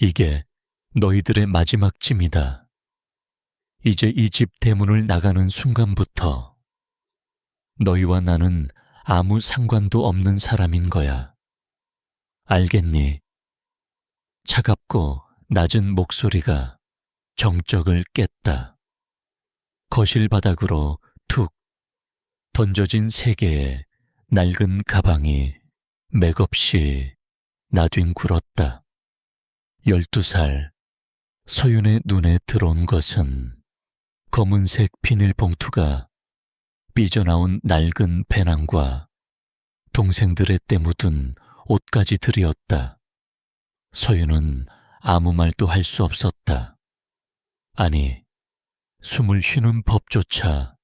이게 너희들의 마지막 짐이다. 이제 이 집 대문을 나가는 순간부터 너희와 나는 아무 상관도 없는 사람인 거야. 알겠니? 차갑고 낮은 목소리가 정적을 깼다. 거실 바닥으로 툭 던져진 세 개의 낡은 가방이 맥없이 나뒹굴었다. 12살 서윤의 눈에 들어온 것은 검은색 비닐봉투가 삐져나온 낡은 배낭과 동생들의 때 묻은 옷가지들이었다. 서윤은 아무 말도 할 수 없었다. 아니, 숨을 쉬는 법조차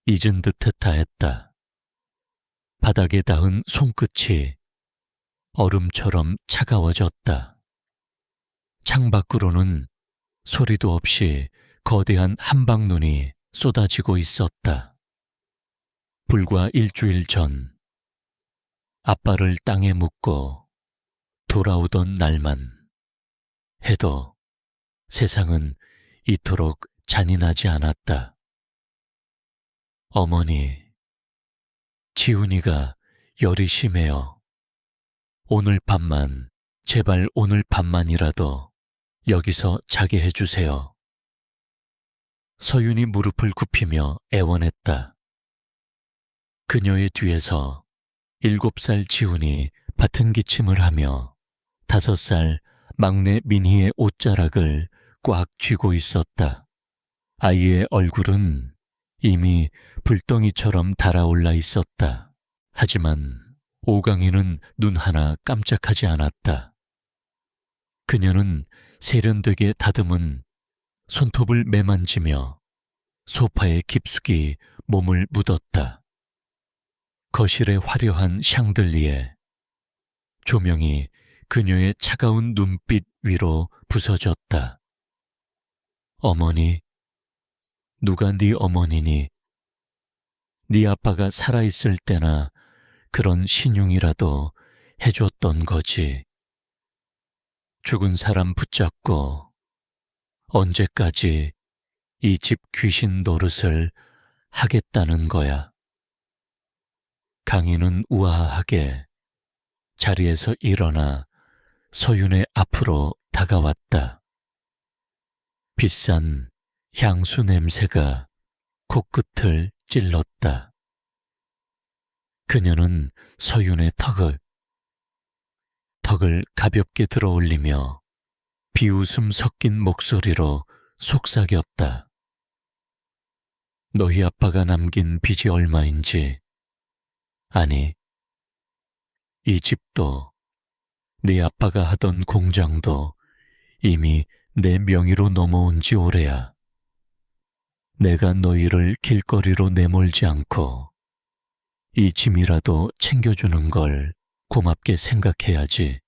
잊은 듯했다 했다. 바닥에 닿은 손끝이 얼음처럼 차가워졌다. 창밖으로는 소리도 없이 거대한 한방눈이 쏟아지고 있었다. 불과 일주일 전 아빠를 땅에 묻고 돌아오던 날만 해도 세상은 이토록 잔인하지 않았다. 어머니, 지훈이가 열이 심해요. 오늘 밤만, 제발 오늘 밤만이라도 여기서 자게 해주세요. 서윤이 무릎을 굽히며 애원했다. 그녀의 뒤에서 7살 지훈이 밭은 기침을 하며 5살 막내 민희의 옷자락을 꽉 쥐고 있었다. 아이의 얼굴은 이미 불덩이처럼 달아올라 있었다. 하지만 오강이는 눈 하나 깜짝하지 않았다. 그녀는 세련되게 다듬은 손톱을 매만지며 소파에 깊숙이 몸을 묻었다. 거실의 화려한 샹들리에 조명이 그녀의 차가운 눈빛 위로 부서졌다. 어머니, 누가 네 어머니니? 네 아빠가 살아있을 때나 그런 신용이라도 해줬던 거지. 죽은 사람 붙잡고 언제까지 이 집 귀신 노릇을 하겠다는 거야. 강희는 우아하게 자리에서 일어나 서윤의 앞으로 다가왔다. 비싼 향수 냄새가 코끝을 찔렀다. 그녀는 서윤의 턱을 가볍게 들어올리며 비웃음 섞인 목소리로 속삭였다. 너희 아빠가 남긴 빚이 얼마인지, 아니, 이 집도 네 아빠가 하던 공장도 이미 내 명의로 넘어온 지 오래야. 내가 너희를 길거리로 내몰지 않고 이 짐이라도 챙겨주는 걸 고맙게 생각해야지.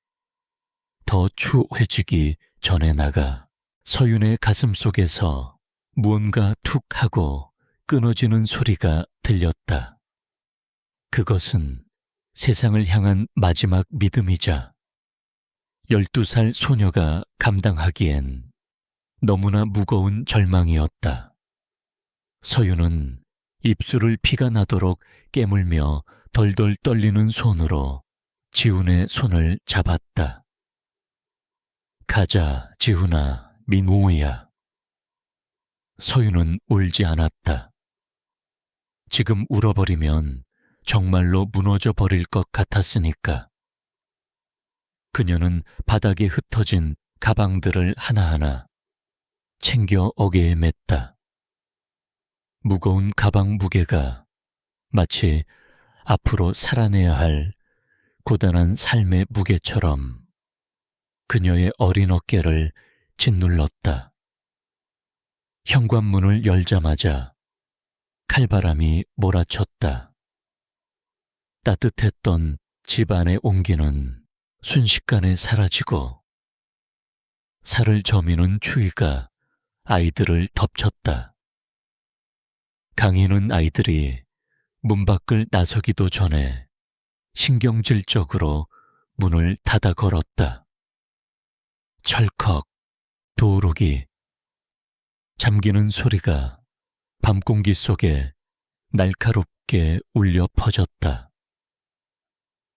더 추해지기 전에 나가. 서윤의 가슴속에서 무언가 툭 하고 끊어지는 소리가 들렸다. 그것은 세상을 향한 마지막 믿음이자 12살 소녀가 감당하기엔 너무나 무거운 절망이었다. 서윤은 입술을 피가 나도록 깨물며 덜덜 떨리는 손으로 지훈의 손을 잡았다. 가자, 지훈아, 민호야. 서윤은 울지 않았다. 지금 울어버리면 정말로 무너져 버릴 것 같았으니까. 그녀는 바닥에 흩어진 가방들을 하나하나 챙겨 어깨에 맸다. 무거운 가방 무게가 마치 앞으로 살아내야 할 고단한 삶의 무게처럼 그녀의 어린 어깨를 짓눌렀다. 현관문을 열자마자 칼바람이 몰아쳤다. 따뜻했던 집안의 온기는 순식간에 사라지고 살을 저미는 추위가 아이들을 덮쳤다. 강희는 아이들이 문 밖을 나서기도 전에 신경질적으로 문을 닫아 걸었다. 철컥, 도루기. 잠기는 소리가 밤 공기 속에 날카롭게 울려 퍼졌다.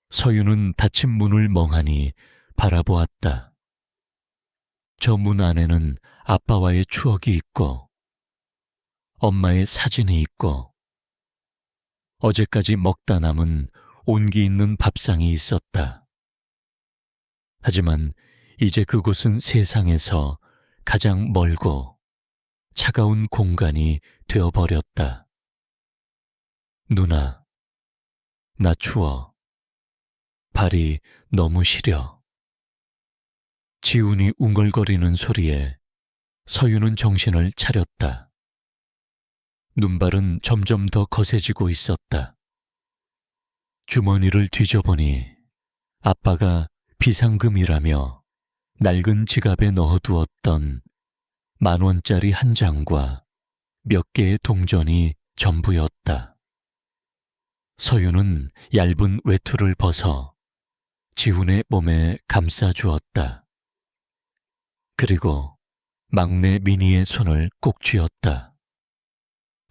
서윤은 닫힌 문을 멍하니 바라보았다. 저 문 안에는 아빠와의 추억이 있고 엄마의 사진이 있고 어제까지 먹다 남은 온기 있는 밥상이 있었다. 하지만 이제 그곳은 세상에서 가장 멀고 차가운 공간이 되어버렸다. 누나, 나 추워. 발이 너무 시려. 지훈이 웅얼거리는 소리에 서윤은 정신을 차렸다. 눈발은 점점 더 거세지고 있었다. 주머니를 뒤져보니 아빠가 비상금이라며 낡은 지갑에 넣어두었던 10,000원짜리 한 장과 몇 개의 동전이 전부였다. 서윤은 얇은 외투를 벗어 지훈의 몸에 감싸주었다. 그리고 막내 미니의 손을 꼭 쥐었다.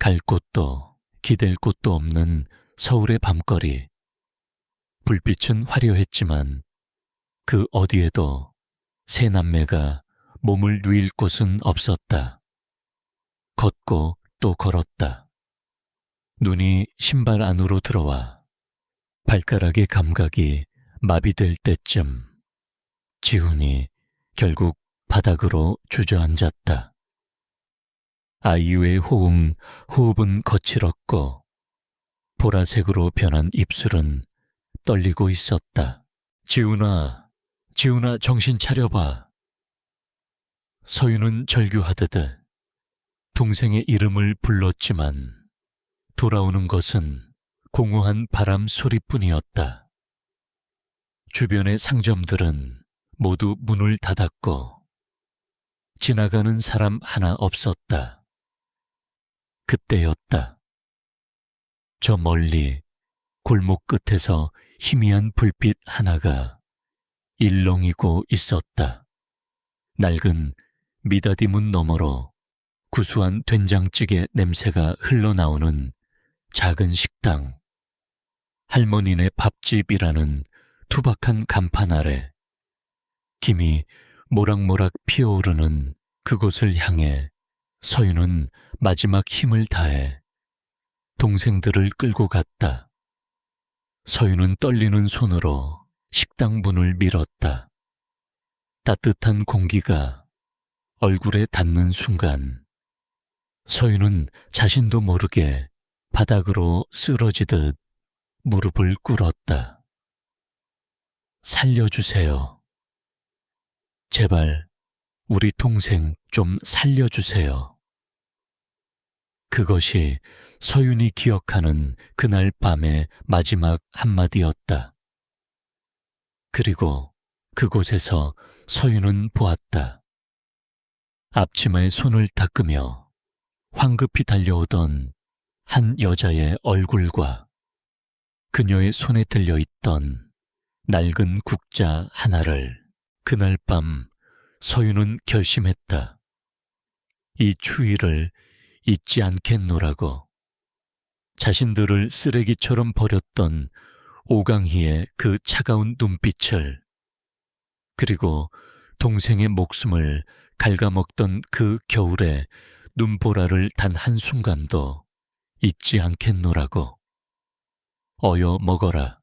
갈 곳도 기댈 곳도 없는 서울의 밤거리. 불빛은 화려했지만 그 어디에도 세 남매가 몸을 누일 곳은 없었다. 걷고 또 걸었다. 눈이 신발 안으로 들어와 발가락의 감각이 마비될 때쯤 지훈이 결국 바닥으로 주저앉았다. 아이유의 호흡은 거칠었고 보라색으로 변한 입술은 떨리고 있었다. 지훈아, 지훈아 정신 차려봐. 서윤은 절규하듯 동생의 이름을 불렀지만 돌아오는 것은 공허한 바람 소리뿐이었다. 주변의 상점들은 모두 문을 닫았고 지나가는 사람 하나 없었다. 그때였다. 저 멀리 골목 끝에서 희미한 불빛 하나가 일렁이고 있었다. 낡은 미다디 문 너머로 구수한 된장찌개 냄새가 흘러나오는 작은 식당. 할머니네 밥집이라는 투박한 간판 아래 김이 모락모락 피어오르는 그곳을 향해 서윤은 마지막 힘을 다해 동생들을 끌고 갔다. 서윤은 떨리는 손으로 식당 문을 밀었다. 따뜻한 공기가 얼굴에 닿는 순간 서윤은 자신도 모르게 바닥으로 쓰러지듯 무릎을 꿇었다. 살려주세요. 제발 우리 동생 좀 살려주세요. 그것이 서윤이 기억하는 그날 밤의 마지막 한마디였다. 그리고 그곳에서 서윤은 보았다. 앞치마에 손을 닦으며 황급히 달려오던 한 여자의 얼굴과 그녀의 손에 들려있던 낡은 국자 하나를. 그날 밤 서윤은 결심했다. 이 추위를 잊지 않겠노라고. 자신들을 쓰레기처럼 버렸던 오강희의 그 차가운 눈빛을, 그리고 동생의 목숨을 갉아먹던 그 겨울의 눈보라를 단 한순간도 잊지 않겠노라고. 어여 먹어라.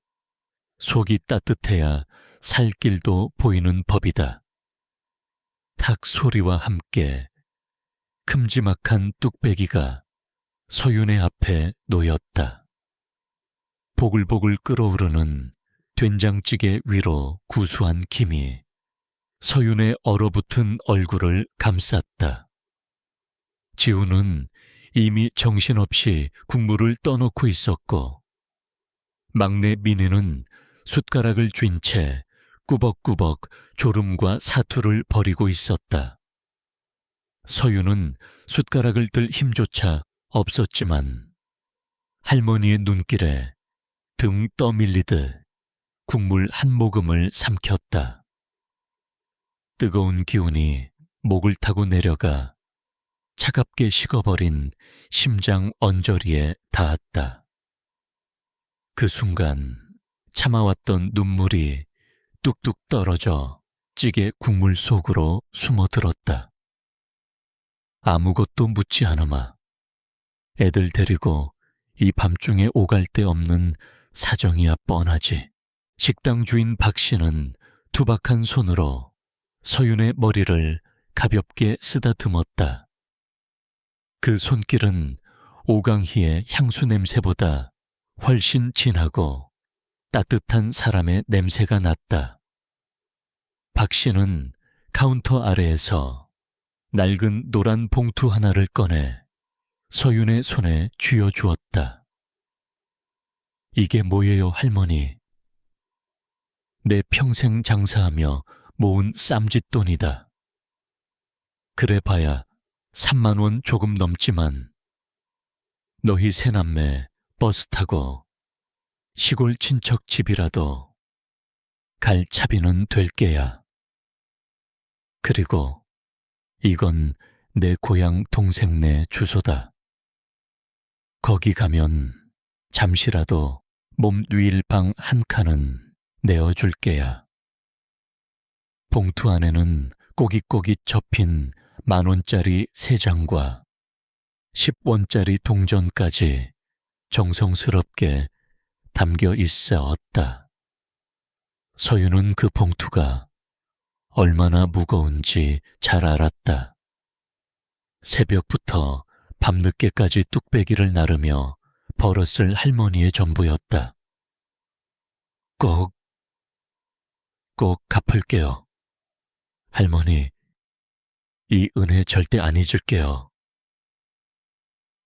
속이 따뜻해야 살 길도 보이는 법이다. 탁 소리와 함께 큼지막한 뚝배기가 서윤의 앞에 놓였다. 보글보글 끓어오르는 된장찌개 위로 구수한 김이 서윤의 얼어붙은 얼굴을 감쌌다. 지훈은 이미 정신없이 국물을 떠놓고 있었고 막내 미니는 숟가락을 쥔 채 꾸벅꾸벅 졸음과 사투를 벌이고 있었다. 서윤은 숟가락을 들 힘조차 없었지만 할머니의 눈길에 등 떠밀리듯 국물 한 모금을 삼켰다. 뜨거운 기운이 목을 타고 내려가 차갑게 식어버린 심장 언저리에 닿았다. 그 순간 참아왔던 눈물이 뚝뚝 떨어져 찌개 국물 속으로 숨어들었다. 아무것도 묻지 않으마. 애들 데리고 이 밤중에 오갈 데 없는 사정이야 뻔하지. 식당 주인 박 씨는 투박한 손으로 서윤의 머리를 가볍게 쓰다듬었다. 그 손길은 오강희의 향수 냄새보다 훨씬 진하고 따뜻한 사람의 냄새가 났다. 박 씨는 카운터 아래에서 낡은 노란 봉투 하나를 꺼내 서윤의 손에 쥐어주었다. 이게 뭐예요, 할머니? 내 평생 장사하며 모은 쌈짓돈이다. 그래봐야 3만 원 조금 넘지만 너희 새남매 버스 타고 시골 친척 집이라도 갈 차비는 될 게야. 그리고 이건 내 고향 동생네 주소다. 거기 가면 잠시라도 몸 누일 방 한 칸은 내어줄 게야. 봉투 안에는 꼬깃꼬깃 접힌 10,000원짜리 3장과 10원짜리 동전까지 정성스럽게 담겨 있어왔다. 서윤은 그 봉투가 얼마나 무거운지 잘 알았다. 새벽부터 밤늦게까지 뚝배기를 나르며 벌었을 할머니의 전부였다. 꼭 갚을게요. 할머니, 이 은혜 절대 안 잊을게요.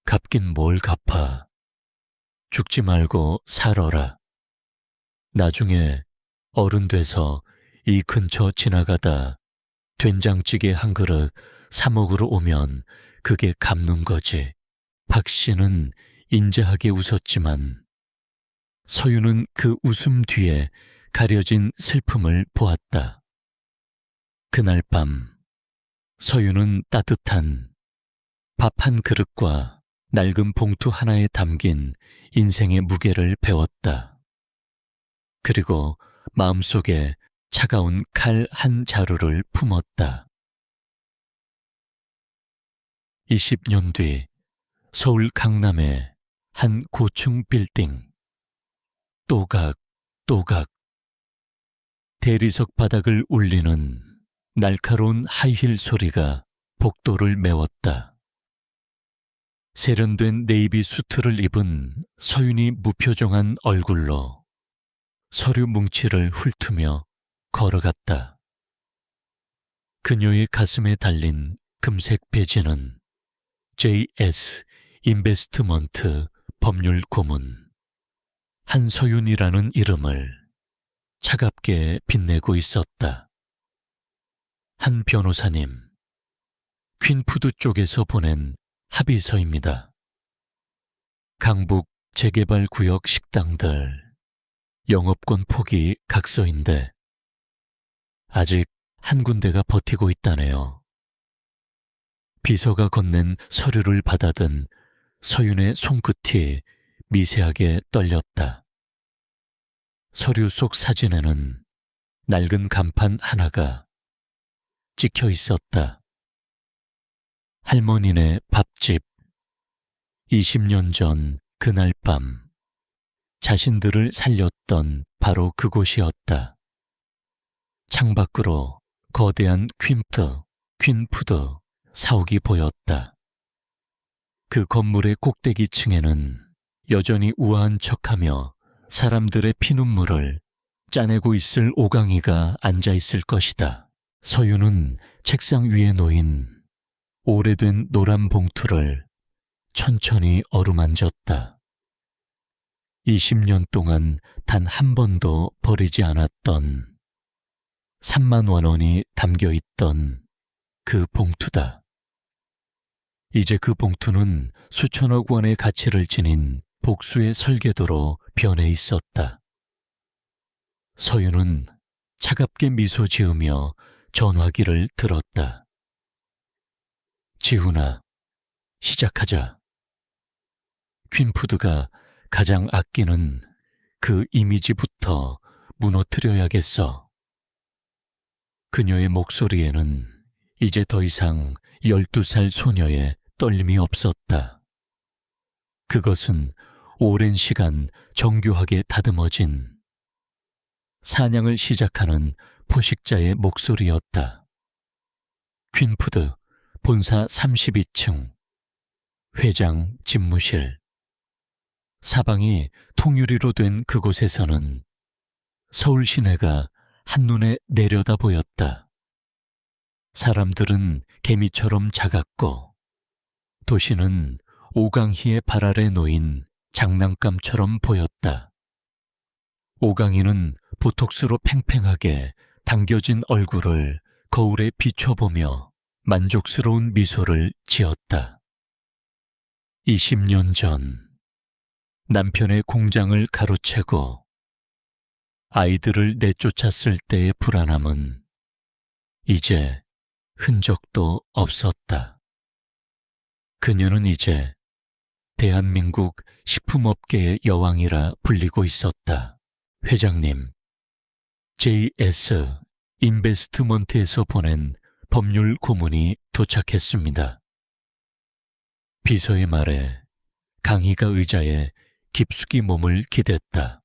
갚긴 뭘 갚아. 죽지 말고 살아라. 나중에 어른 돼서 이 근처 지나가다 된장찌개 한 그릇 사 먹으러 오면 그게 갚는 거지. 박 씨는 인자하게 웃었지만 서윤은 그 웃음 뒤에 가려진 슬픔을 보았다. 그날 밤 서윤은 따뜻한 밥 한 그릇과 낡은 봉투 하나에 담긴 인생의 무게를 배웠다. 그리고 마음속에 차가운 칼 한 자루를 품었다. 20년 뒤 서울 강남의 한 고층 빌딩. 또각 대리석 바닥을 울리는 날카로운 하이힐 소리가 복도를 메웠다. 세련된 네이비 수트를 입은 서윤이 무표정한 얼굴로 서류 뭉치를 훑으며 걸어갔다. 그녀의 가슴에 달린 금색 배지는 JS 인베스트먼트 법률 고문 한서윤이라는 이름을 차갑게 빛내고 있었다. 한 변호사님, 퀸푸드 쪽에서 보낸 합의서입니다. 강북 재개발 구역 식당들 영업권 포기 각서인데 아직 한 군데가 버티고 있다네요. 비서가 건넨 서류를 받아든 서윤의 손끝이 미세하게 떨렸다. 서류 속 사진에는 낡은 간판 하나가 찍혀 있었다. 할머니네 밥집. 20년 전 그날 밤 자신들을 살렸던 바로 그곳이었다. 창밖으로 거대한 퀸푸드 사옥이 보였다. 그 건물의 꼭대기층에는 여전히 우아한 척하며 사람들의 피눈물을 짜내고 있을 오강이가 앉아있을 것이다. 서윤은 책상 위에 놓인 오래된 노란 봉투를 천천히 어루만졌다. 20년 동안 단 한 번도 버리지 않았던 30,000 원이 담겨있던 그 봉투다. 이제 그 봉투는 수천억 원의 가치를 지닌 복수의 설계도로 변해 있었다. 서윤은 차갑게 미소 지으며 전화기를 들었다. 지훈아, 시작하자. 퀸푸드가 가장 아끼는 그 이미지부터 무너뜨려야겠어. 그녀의 목소리에는 이제 더 이상 12살 소녀의 떨림이 없었다. 그것은 오랜 시간 정교하게 다듬어진 사냥을 시작하는 포식자의 목소리였다. 퀸푸드 본사 32층 회장 집무실. 사방이 통유리로 된 그곳에서는 서울 시내가 한눈에 내려다 보였다. 사람들은 개미처럼 작았고 도시는 오강희의 발 아래 놓인 장난감처럼 보였다. 오강희는 보톡스로 팽팽하게 당겨진 얼굴을 거울에 비춰보며 만족스러운 미소를 지었다. 20년 전 남편의 공장을 가로채고 아이들을 내쫓았을 때의 불안함은 이제 흔적도 없었다. 그녀는 이제 대한민국 식품업계의 여왕이라 불리고 있었다. 회장님, JS 인베스트먼트에서 보낸 법률 고문이 도착했습니다. 비서의 말에 강희가 의자에 깊숙이 몸을 기댔다.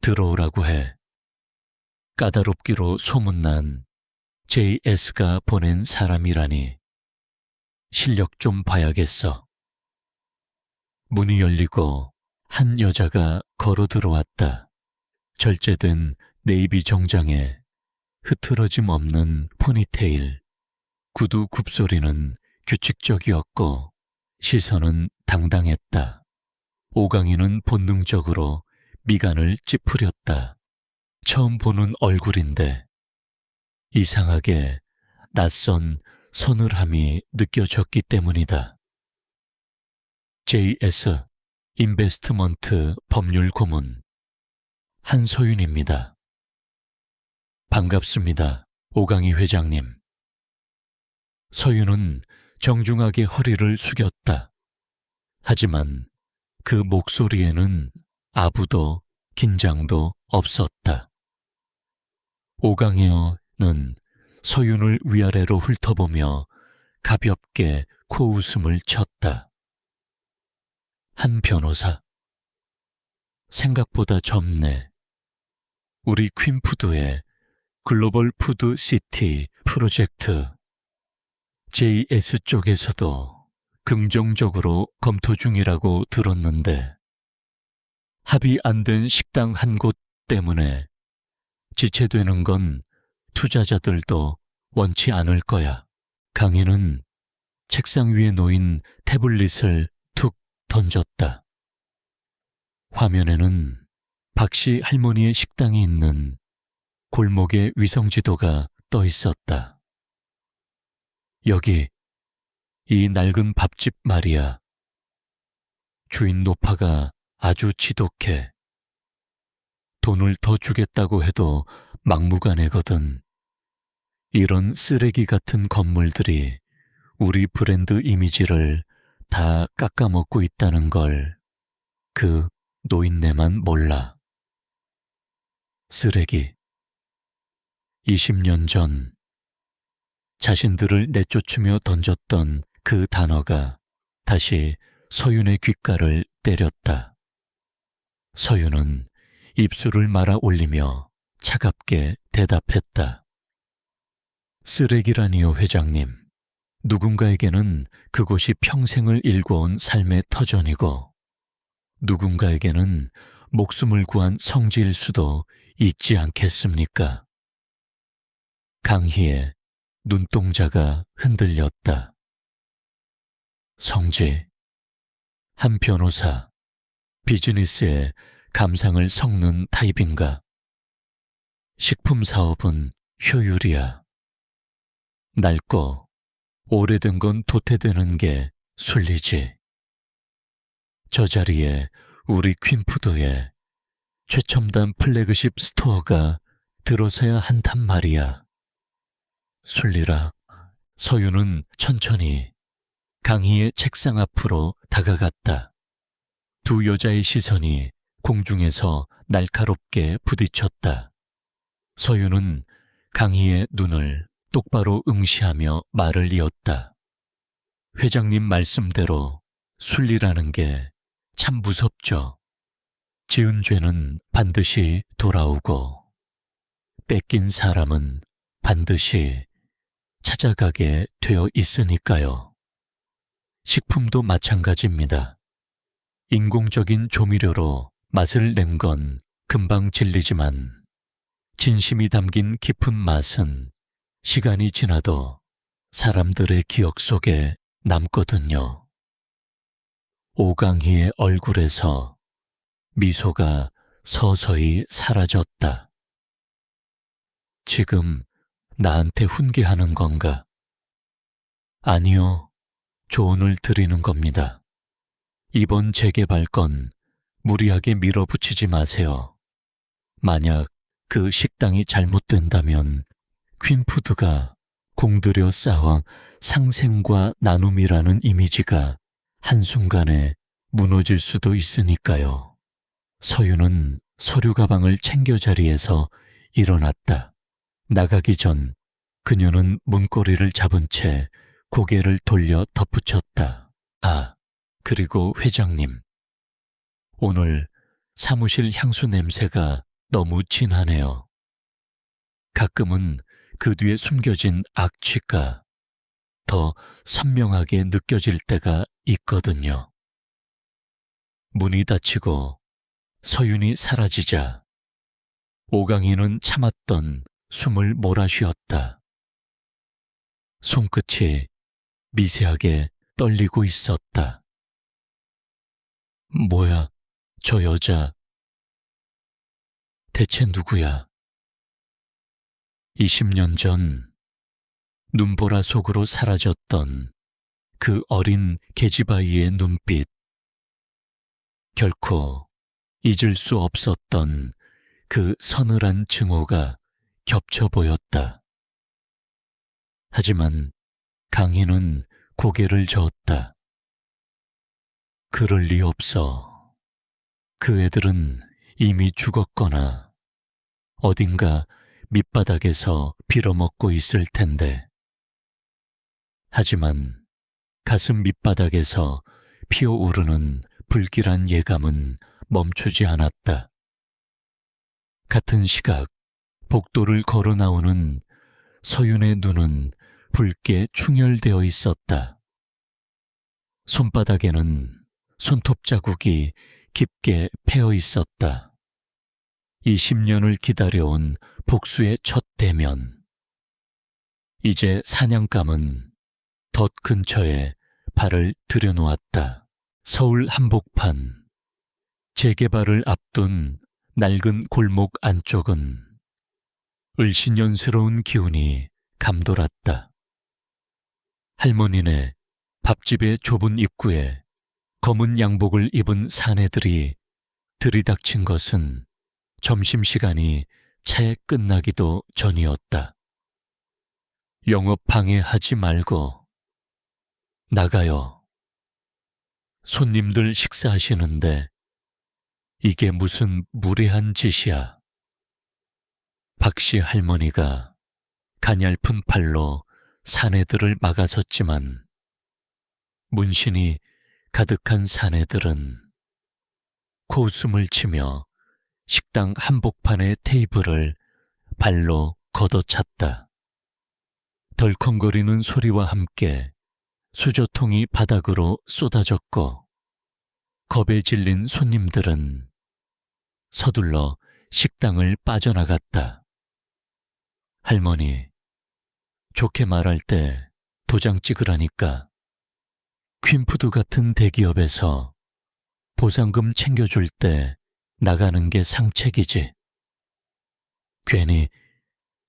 들어오라고 해. 까다롭기로 소문난 JS가 보낸 사람이라니 실력 좀 봐야겠어. 문이 열리고 한 여자가 걸어 들어왔다. 절제된 네이비 정장에 흐트러짐 없는 포니테일, 구두 굽소리는 규칙적이었고 시선은 당당했다. 오강희는 본능적으로 미간을 찌푸렸다. 처음 보는 얼굴인데 이상하게 낯선 서늘함이 느껴졌기 때문이다. JS 인베스트먼트 법률 고문 한서윤입니다. 반갑습니다, 오강희 회장님. 서윤은 정중하게 허리를 숙였다. 하지만 그 목소리에는 아부도 긴장도 없었다. 오강희는 서윤을 위아래로 훑어보며 가볍게 코웃음을 쳤다. 한 변호사. 생각보다 젊네. 우리 퀸푸드의 글로벌 푸드 시티 프로젝트 JS 쪽에서도 긍정적으로 검토 중이라고 들었는데 합의 안 된 식당 한 곳 때문에 지체되는 건 투자자들도 원치 않을 거야. 강희는 책상 위에 놓인 태블릿을 툭 던졌다. 화면에는 박씨 할머니의 식당이 있는 골목의 위성지도가 떠 있었다. 여기, 이 낡은 밥집 말이야. 주인 노파가 아주 지독해. 돈을 더 주겠다고 해도 막무가내거든. 이런 쓰레기 같은 건물들이 우리 브랜드 이미지를 다 깎아먹고 있다는 걸 그 노인네만 몰라. 쓰레기. 20년 전 자신들을 내쫓으며 던졌던 그 단어가 다시 서윤의 귓가를 때렸다. 서윤은 입술을 말아 올리며 차갑게 대답했다. 쓰레기라니요, 회장님. 누군가에게는 그곳이 평생을 일궈온 삶의 터전이고 누군가에게는 목숨을 구한 성지일 수도 있지 않겠습니까? 강희의 눈동자가 흔들렸다. 성지. 한 변호사. 비즈니스에 감상을 섞는 타입인가? 식품 사업은 효율이야. 낡고 오래된 건 도태되는 게 순리지. 저 자리에 우리 퀸푸드에 최첨단 플래그십 스토어가 들어서야 한단 말이야. 순리라. 서윤은 천천히 강희의 책상 앞으로 다가갔다. 두 여자의 시선이 공중에서 날카롭게 부딪혔다. 서윤은 강희의 눈을 똑바로 응시하며 말을 이었다. 회장님 말씀대로 순리라는 게 참 무섭죠. 지은 죄는 반드시 돌아오고 뺏긴 사람은 반드시 찾아가게 되어 있으니까요. 식품도 마찬가지입니다. 인공적인 조미료로 맛을 낸 건 금방 질리지만 진심이 담긴 깊은 맛은 시간이 지나도 사람들의 기억 속에 남거든요. 오강희의 얼굴에서 미소가 서서히 사라졌다. 지금 나한테 훈계하는 건가? 아니요, 조언을 드리는 겁니다. 이번 재개발 건 무리하게 밀어붙이지 마세요. 만약 그 식당이 잘못된다면 퀸푸드가 공들여 쌓아 상생과 나눔이라는 이미지가 한순간에 무너질 수도 있으니까요. 서윤은 서류 가방을 챙겨 자리에서 일어났다. 나가기 전 그녀는 문고리를 잡은 채 고개를 돌려 덧붙였다. 아, 그리고 회장님. 오늘 사무실 향수 냄새가 너무 진하네요. 가끔은 그 뒤에 숨겨진 악취가 더 선명하게 느껴질 때가 있거든요. 문이 닫히고 서윤이 사라지자 오강희는 참았던 숨을 몰아쉬었다. 손끝이 미세하게 떨리고 있었다. 뭐야, 저 여자. 대체 누구야? 20년 전 눈보라 속으로 사라졌던 그 어린 계집아이의 눈빛. 결코 잊을 수 없었던 그 서늘한 증오가 겹쳐 보였다. 하지만 강희는 고개를 저었다. 그럴 리 없어. 그 애들은 이미 죽었거나 어딘가 밑바닥에서 빌어먹고 있을 텐데. 하지만 가슴 밑바닥에서 피어오르는 불길한 예감은 멈추지 않았다. 같은 시각 복도를 걸어 나오는 서윤의 눈은 붉게 충혈되어 있었다. 손바닥에는 손톱 자국이 깊게 패어 있었다. 20년을 기다려온 복수의 첫 대면. 이제 사냥감은 덫 근처에 발을 들여놓았다. 서울 한복판. 재개발을 앞둔 낡은 골목 안쪽은 을신연스러운 기운이 감돌았다. 할머니네 밥집의 좁은 입구에 검은 양복을 입은 사내들이 들이닥친 것은 점심시간이 채 끝나기도 전이었다. 영업 방해하지 말고 나가요. 손님들 식사하시는데 이게 무슨 무례한 짓이야. 박씨 할머니가 가냘픈 팔로 사내들을 막아섰지만 문신이 가득한 사내들은 코웃음을 치며 식당 한복판의 테이블을 발로 걷어찼다. 덜컹거리는 소리와 함께 수저통이 바닥으로 쏟아졌고 겁에 질린 손님들은 서둘러 식당을 빠져나갔다. 할머니, 좋게 말할 때 도장 찍으라니까. 퀸푸드 같은 대기업에서 보상금 챙겨줄 때 나가는 게 상책이지. 괜히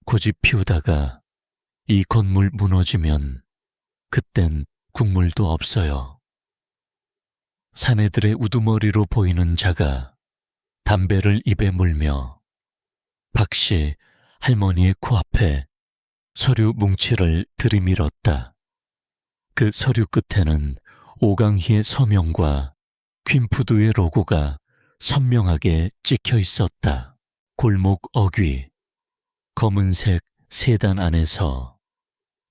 고집 피우다가 이 건물 무너지면 그땐 국물도 없어요. 사내들의 우두머리로 보이는 자가 담배를 입에 물며 박씨 할머니의 코앞에 서류 뭉치를 들이밀었다. 그 서류 끝에는 오강희의 서명과 퀸푸드의 로고가 선명하게 찍혀 있었다. 골목 어귀, 검은색 세단 안에서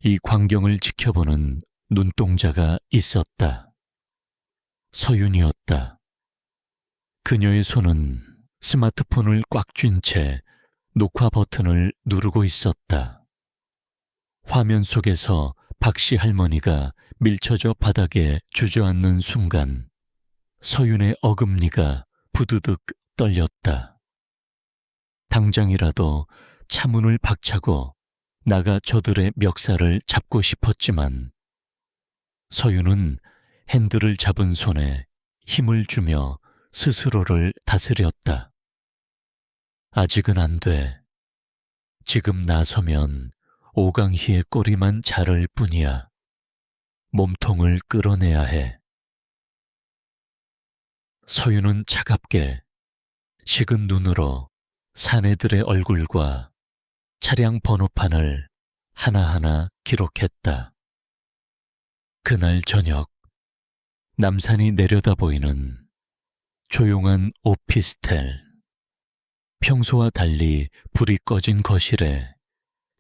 이 광경을 지켜보는 눈동자가 있었다. 서윤이었다. 그녀의 손은 스마트폰을 꽉 쥔 채 녹화 버튼을 누르고 있었다. 화면 속에서 박씨 할머니가 밀쳐져 바닥에 주저앉는 순간 서윤의 어금니가 부드득 떨렸다. 당장이라도 차문을 박차고 나가 저들의 멱살을 잡고 싶었지만 서윤은 핸들을 잡은 손에 힘을 주며 스스로를 다스렸다. 아직은 안 돼. 지금 나서면 오강희의 꼬리만 자를 뿐이야. 몸통을 끌어내야 해. 서윤은 차갑게 식은 눈으로 사내들의 얼굴과 차량 번호판을 하나하나 기록했다. 그날 저녁, 남산이 내려다 보이는 조용한 오피스텔. 평소와 달리 불이 꺼진 거실에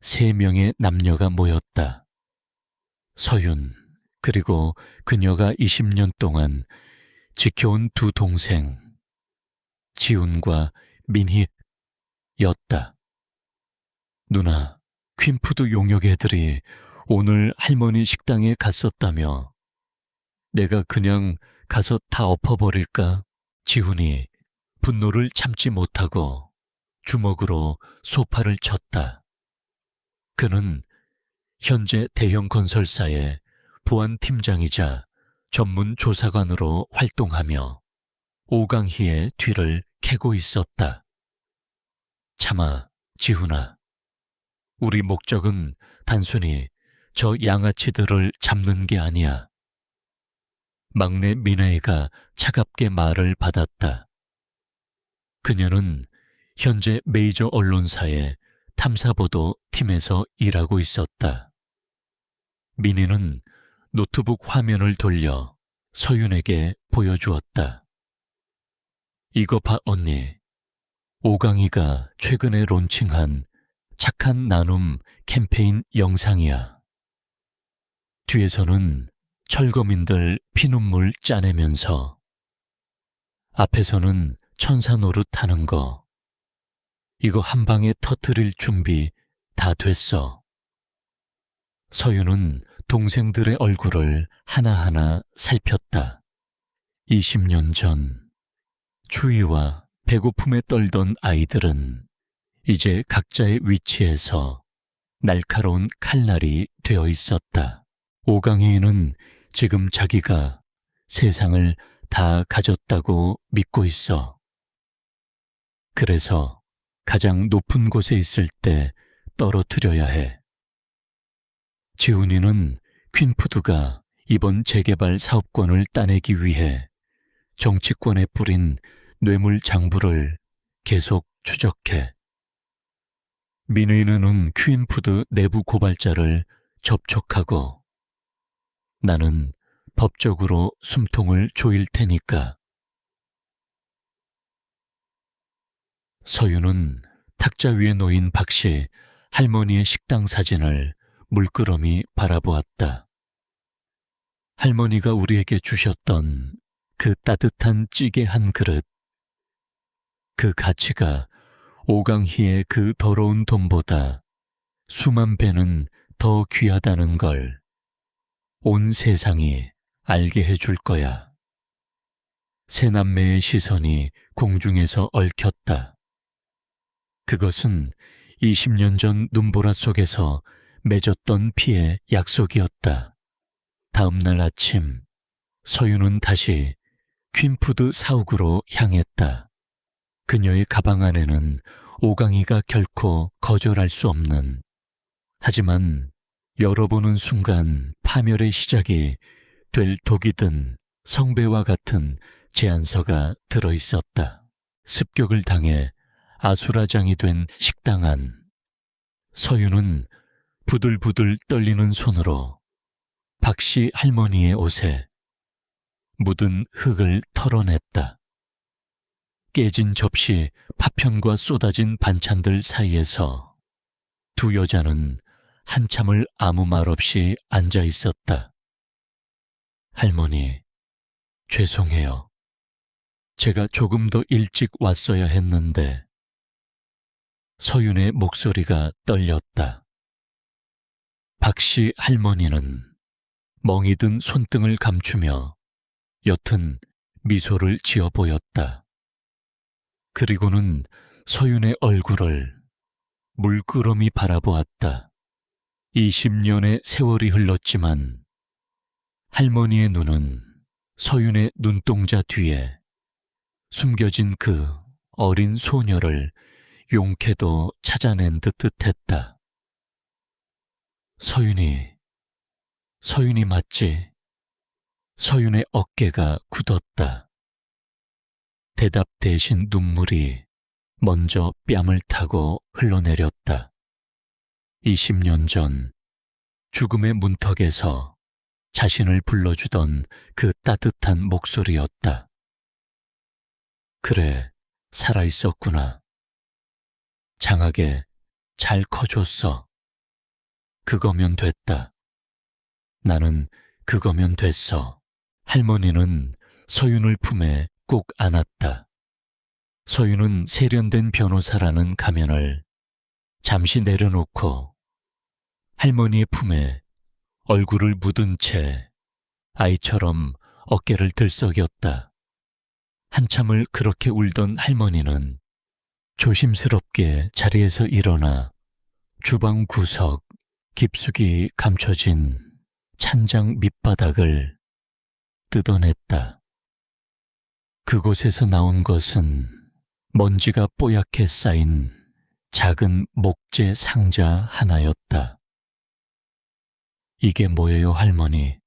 3명의 남녀가 모였다. 서윤, 그리고 그녀가 20년 동안 지켜온 2 동생, 지훈과 민희였다. 누나, 퀸푸드 용역 애들이 오늘 할머니 식당에 갔었다며. 내가 그냥 가서 다 엎어버릴까? 지훈이 분노를 참지 못하고 주먹으로 소파를 쳤다. 그는 현재 대형 건설사의 보안팀장이자 전문 조사관으로 활동하며 오강희의 뒤를 캐고 있었다. 참아, 지훈아. 우리 목적은 단순히 저 양아치들을 잡는 게 아니야. 막내 미나이가 차갑게 말을 받았다. 그녀는 현재 메이저 언론사의 탐사보도 팀에서 일하고 있었다. 미니는 노트북 화면을 돌려 서윤에게 보여주었다. 이거 봐, 언니. 오강희가 최근에 론칭한 착한 나눔 캠페인 영상이야. 뒤에서는 철거민들 피눈물 짜내면서, 앞에서는 천사 노릇하는 거. 이거 한 방에 터뜨릴 준비 다 됐어. 서윤은 동생들의 얼굴을 하나하나 살폈다. 20년 전, 추위와 배고픔에 떨던 아이들은 이제 각자의 위치에서 날카로운 칼날이 되어 있었다. 오강희는 지금 자기가 세상을 다 가졌다고 믿고 있어. 그래서 가장 높은 곳에 있을 때 떨어뜨려야 해. 지훈이는 퀸푸드가 이번 재개발 사업권을 따내기 위해 정치권에 뿌린 뇌물 장부를 계속 추적해. 민의는 퀸푸드 내부 고발자를 접촉하고, 나는 법적으로 숨통을 조일 테니까. 서윤은 탁자 위에 놓인 박씨 할머니의 식당 사진을 물끄러미 바라보았다. 할머니가 우리에게 주셨던 그 따뜻한 찌개 한 그릇, 그 가치가 오강희의 그 더러운 돈보다 수만 배는 더 귀하다는 걸 온 세상이 알게 해줄 거야. 세 남매의 시선이 공중에서 얽혔다. 그것은 20년 전 눈보라 속에서 맺었던 피의 약속이었다. 다음 날 아침, 서윤은 다시 퀸푸드 사옥으로 향했다. 그녀의 가방 안에는 오강희가 결코 거절할 수 없는, 하지만 열어보는 순간 파멸의 시작이 될 독이 든 성배와 같은 제안서가 들어있었다. 습격을 당해 아수라장이 된 식당 안, 서윤은 부들부들 떨리는 손으로 박씨 할머니의 옷에 묻은 흙을 털어냈다. 깨진 접시, 파편과 쏟아진 반찬들 사이에서 두 여자는 한참을 아무 말 없이 앉아 있었다. 할머니, 죄송해요. 제가 조금 더 일찍 왔어야 했는데. 서윤의 목소리가 떨렸다. 박씨 할머니는 멍이 든 손등을 감추며 옅은 미소를 지어 보였다. 그리고는 서윤의 얼굴을 물끄러미 바라보았다. 20년의 세월이 흘렀지만 할머니의 눈은 서윤의 눈동자 뒤에 숨겨진 그 어린 소녀를 용케도 찾아낸 듯했다. 서윤이 맞지? 서윤의 어깨가 굳었다. 대답 대신 눈물이 먼저 뺨을 타고 흘러내렸다. 20년 전 죽음의 문턱에서 자신을 불러주던 그 따뜻한 목소리였다. 그래, 살아있었구나. 장하게 잘 커줬어. 그거면 됐다. 나는 그거면 됐어. 할머니는 서윤을 품에 꼭 안았다. 서윤은 세련된 변호사라는 가면을 잠시 내려놓고 할머니의 품에 얼굴을 묻은 채 아이처럼 어깨를 들썩였다. 한참을 그렇게 울던 할머니는 조심스럽게 자리에서 일어나 주방 구석 깊숙이 감춰진 찬장 밑바닥을 뜯어냈다. 그곳에서 나온 것은 먼지가 뽀얗게 쌓인 작은 목재 상자 하나였다. 이게 뭐예요, 할머니?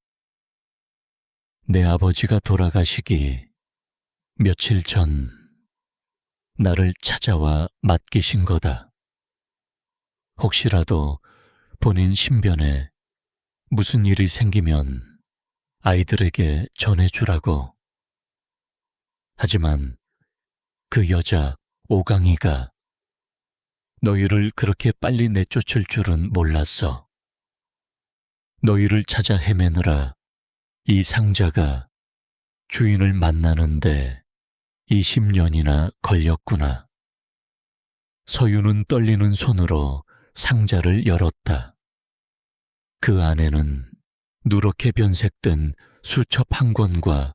내 아버지가 돌아가시기 며칠 전 나를 찾아와 맡기신 거다. 혹시라도 본인 신변에 무슨 일이 생기면 아이들에게 전해주라고. 하지만 그 여자 오강이가 너희를 그렇게 빨리 내쫓을 줄은 몰랐어. 너희를 찾아 헤매느라 이 상자가 주인을 만나는데 20년이나 걸렸구나. 서윤은 떨리는 손으로 상자를 열었다. 그 안에는 누렇게 변색된 수첩 한 권과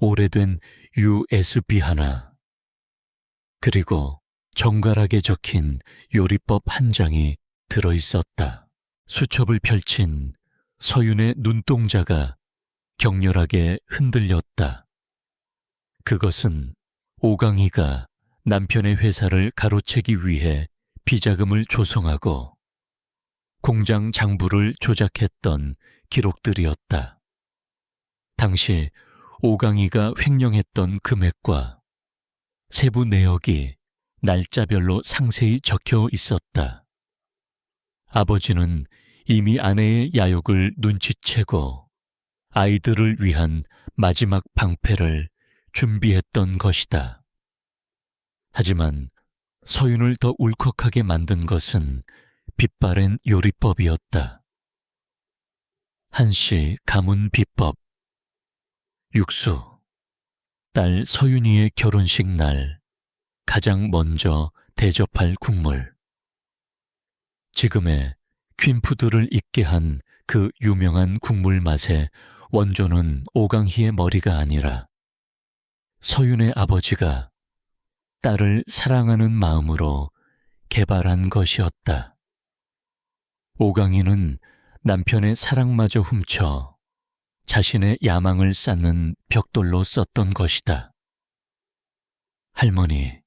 오래된 USB 하나, 그리고 정갈하게 적힌 요리법 한 장이 들어있었다. 수첩을 펼친 서윤의 눈동자가 격렬하게 흔들렸다. 그것은 오강이가 남편의 회사를 가로채기 위해 비자금을 조성하고 공장 장부를 조작했던 기록들이었다. 당시 오강이가 횡령했던 금액과 세부 내역이 날짜별로 상세히 적혀 있었다. 아버지는 이미 아내의 야욕을 눈치채고 아이들을 위한 마지막 방패를 준비했던 것이다. 하지만 서윤을 더 울컥하게 만든 것은 빛바랜 요리법이었다. 한씨 가문 비법. 육수. 딸 서윤이의 결혼식 날 가장 먼저 대접할 국물. 지금의 퀸푸드를 잊게 한 그 유명한 국물 맛의 원조는 오강희의 머리가 아니라 서윤의 아버지가 딸을 사랑하는 마음으로 개발한 것이었다. 오강희는 남편의 사랑마저 훔쳐 자신의 야망을 쌓는 벽돌로 썼던 것이다. 할머니,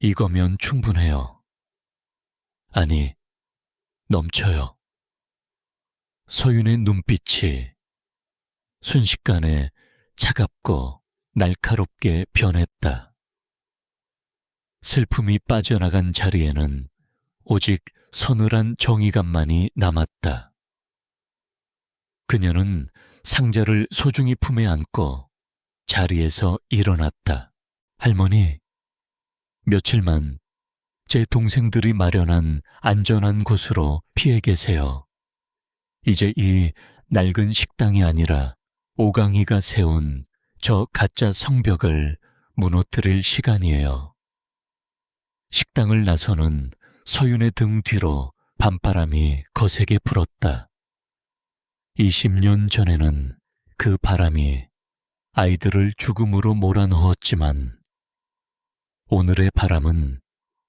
이거면 충분해요. 아니, 넘쳐요. 서윤의 눈빛이 순식간에 차갑고 날카롭게 변했다. 슬픔이 빠져나간 자리에는 오직 서늘한 정의감만이 남았다. 그녀는 상자를 소중히 품에 안고 자리에서 일어났다. 할머니, 며칠만 제 동생들이 마련한 안전한 곳으로 피해 계세요. 이제 이 낡은 식당이 아니라 오강이가 세운 저 가짜 성벽을 무너뜨릴 시간이에요. 식당을 나서는 서윤의 등 뒤로 밤바람이 거세게 불었다. 20년 전에는 그 바람이 아이들을 죽음으로 몰아넣었지만 오늘의 바람은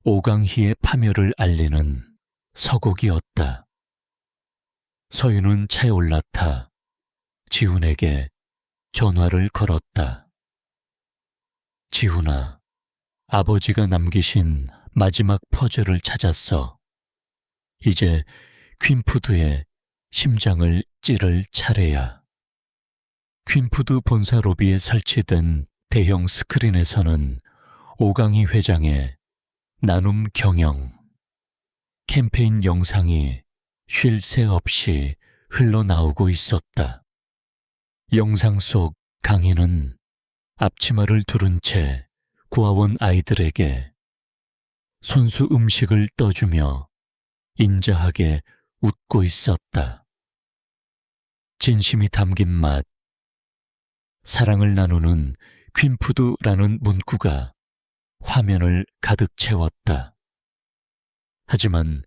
오강희의 파멸을 알리는 서곡이었다. 서윤은 차에 올라타 지훈에게 전화를 걸었다. 지훈아, 아버지가 남기신 마지막 퍼즐을 찾았어. 이제 퀸푸드의 심장을 찌를 차례야. 퀸푸드 본사 로비에 설치된 대형 스크린에서는 오강희 회장의 나눔 경영 캠페인 영상이 쉴 새 없이 흘러나오고 있었다. 영상 속 강희는 앞치마를 두른 채 고아원 아이들에게 손수 음식을 떠주며 인자하게 웃고 있었다. 진심이 담긴 맛, 사랑을 나누는 퀸푸드라는 문구가 화면을 가득 채웠다. 하지만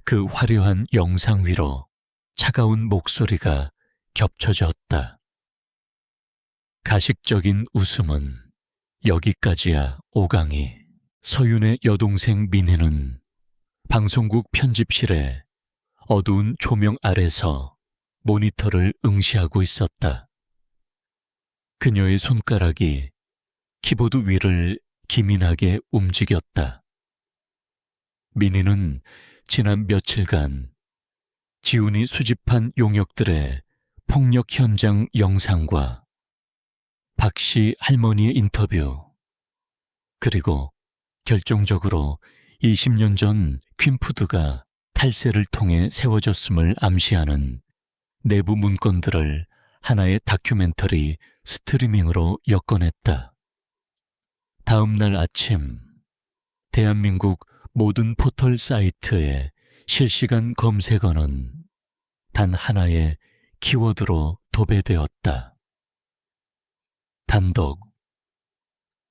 그 화려한 영상 위로 차가운 목소리가 겹쳐졌다. 가식적인 웃음은 여기까지야, 오강희. 서윤의 여동생 민혜는 방송국 편집실에 어두운 조명 아래서 모니터를 응시하고 있었다. 그녀의 손가락이 키보드 위를 기민하게 움직였다. 민희는 지난 며칠간 지훈이 수집한 용역들의 폭력 현장 영상과 박씨 할머니의 인터뷰, 그리고 결정적으로 20년 전 퀸푸드가 탈세를 통해 세워졌음을 암시하는 내부 문건들을 하나의 다큐멘터리 스트리밍으로 엮어냈다. 다음 날 아침, 대한민국 모든 포털 사이트의 실시간 검색어는 단 하나의 키워드로 도배되었다. 단독,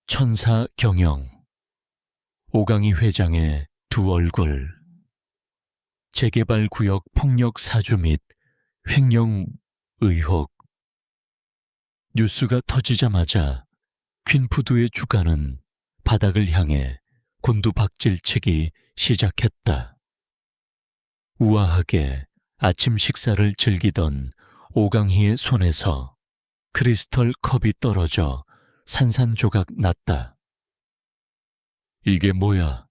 천사 경영, 오강희 회장의 두 얼굴, 재개발 구역 폭력 사주 및 횡령 의혹. 뉴스가 터지자마자 퀸푸드의 주가는 바닥을 향해 곤두박질치기 시작했다. 우아하게 아침 식사를 즐기던 오강희의 손에서 크리스털 컵이 떨어져 산산조각 났다. 이게 뭐야?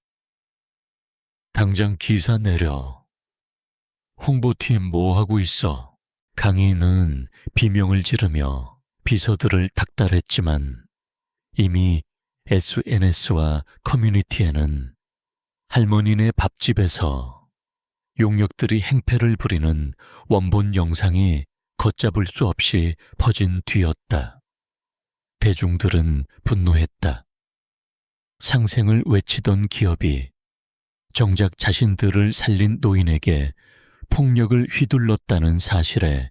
당장 기사 내려. 홍보팀 뭐 하고 있어? 강희는 비명을 지르며 비서들을 닥달했지만 이미 SNS와 커뮤니티에는 할머니네 밥집에서 용역들이 행패를 부리는 원본 영상이 걷잡을 수 없이 퍼진 뒤였다. 대중들은 분노했다. 상생을 외치던 기업이 정작 자신들을 살린 노인에게 폭력을 휘둘렀다는 사실에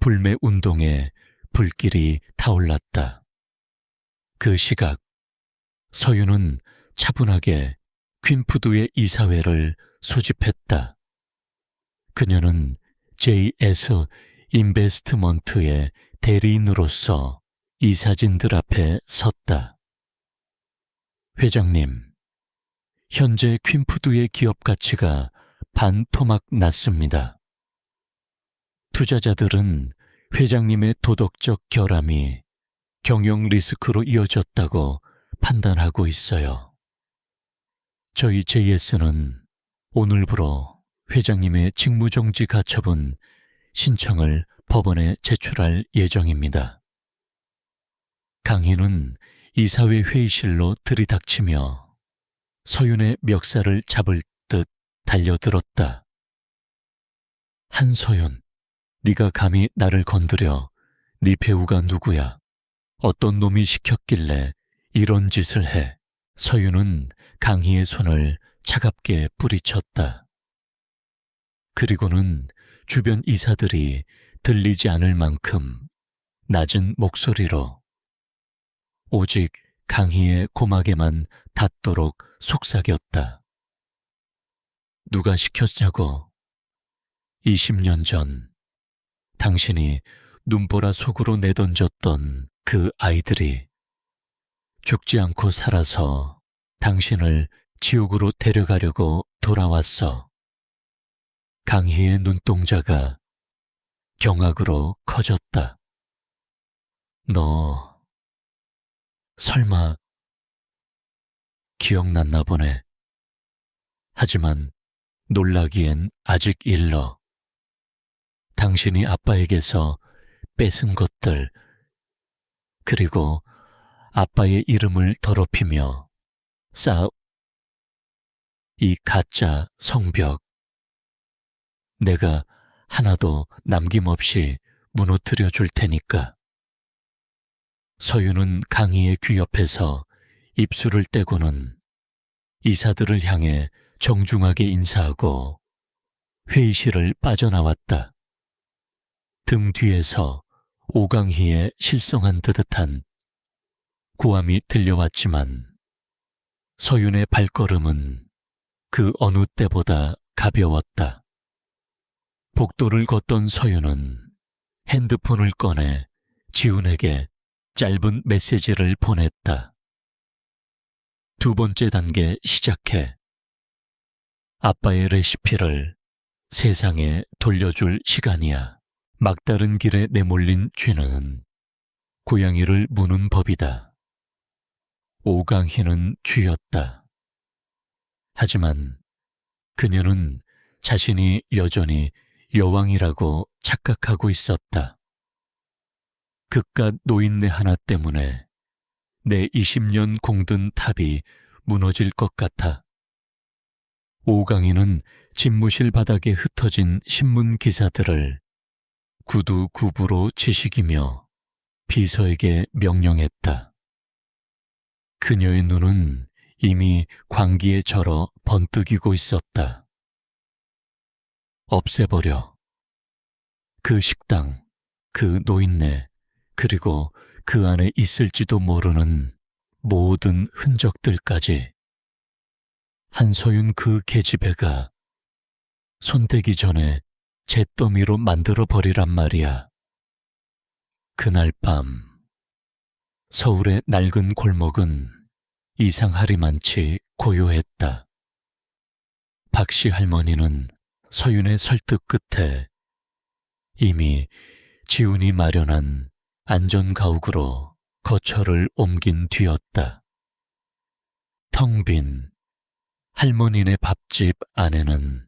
불매 운동에 불길이 타올랐다. 그 시각, 서윤은 차분하게 퀸푸드의 이사회를 소집했다. 그녀는 JS 인베스트먼트의 대리인으로서 이사진들 앞에 섰다. 회장님, 현재 퀸푸드의 기업 가치가 반토막 났습니다. 투자자들은 회장님의 도덕적 결함이 경영 리스크로 이어졌다고 판단하고 있어요. 저희 JS는 오늘부로 회장님의 직무정지 가처분 신청을 법원에 제출할 예정입니다. 강희는 이사회 회의실로 들이닥치며 서윤의 멱살을 잡을 듯 달려들었다. 한서윤, 네가 감히 나를 건드려. 네 배우가 누구야? 어떤 놈이 시켰길래 이런 짓을 해? 서윤은 강희의 손을 차갑게 뿌리쳤다. 그리고는 주변 이사들이 들리지 않을 만큼 낮은 목소리로 오직 강희의 고막에만 닿도록 속삭였다. 누가 시켰냐고. 20년 전 당신이 눈보라 속으로 내던졌던 그 아이들이 죽지 않고 살아서 당신을 지옥으로 데려가려고 돌아왔어. 강희의 눈동자가 경악으로 커졌다. 너 설마 기억났나 보네. 하지만 놀라기엔 아직 일러. 당신이 아빠에게서 뺏은 것들, 그리고 아빠의 이름을 더럽히며 이 가짜 성벽, 내가 하나도 남김없이 무너뜨려 줄 테니까. 서윤은 강희의 귀 옆에서 입술을 떼고는 이사들을 향해 정중하게 인사하고 회의실을 빠져나왔다. 등 뒤에서 오강희의 실성한 듯한 고함이 들려왔지만 서윤의 발걸음은 그 어느 때보다 가벼웠다. 복도를 걷던 서윤은 핸드폰을 꺼내 지훈에게 짧은 메시지를 보냈다. 두 번째 단계 시작해. 아빠의 레시피를 세상에 돌려줄 시간이야. 막다른 길에 내몰린 쥐는 고양이를 무는 법이다. 오강희는 쥐였다. 하지만 그녀는 자신이 여전히 여왕이라고 착각하고 있었다. 그깟 노인네 하나 때문에 내 20년 공든 탑이 무너질 것 같아. 오강희는 집무실 바닥에 흩어진 신문 기사들을 구두굽으로 지식이며 비서에게 명령했다. 그녀의 눈은 이미 광기에 절어 번뜩이고 있었다. 없애버려. 그 식당, 그 노인네, 그리고 그 안에 있을지도 모르는 모든 흔적들까지. 한서윤 그 계집애가 손대기 전에 잿더미로 만들어버리란 말이야. 그날 밤 서울의 낡은 골목은 이상하리만치 고요했다. 박씨 할머니는 서윤의 설득 끝에 이미 지훈이 마련한 안전가옥으로 거처를 옮긴 뒤였다. 텅 빈 할머니네 밥집 안에는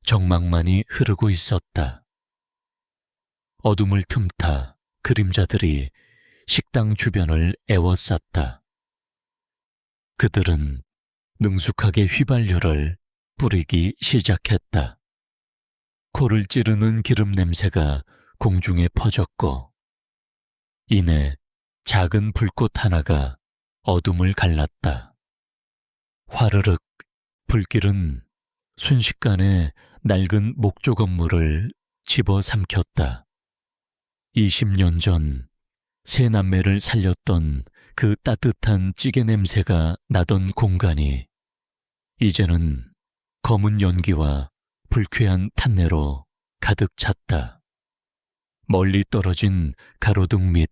정막만이 흐르고 있었다. 어둠을 틈타 그림자들이 식당 주변을 에워쌌다. 그들은 능숙하게 휘발유를 뿌리기 시작했다. 코를 찌르는 기름 냄새가 공중에 퍼졌고 이내 작은 불꽃 하나가 어둠을 갈랐다. 화르륵 불길은 순식간에 낡은 목조 건물을 집어삼켰다. 20년 전 세 남매를 살렸던 그 따뜻한 찌개 냄새가 나던 공간이 이제는 검은 연기와 불쾌한 탄내로 가득 찼다. 멀리 떨어진 가로등 밑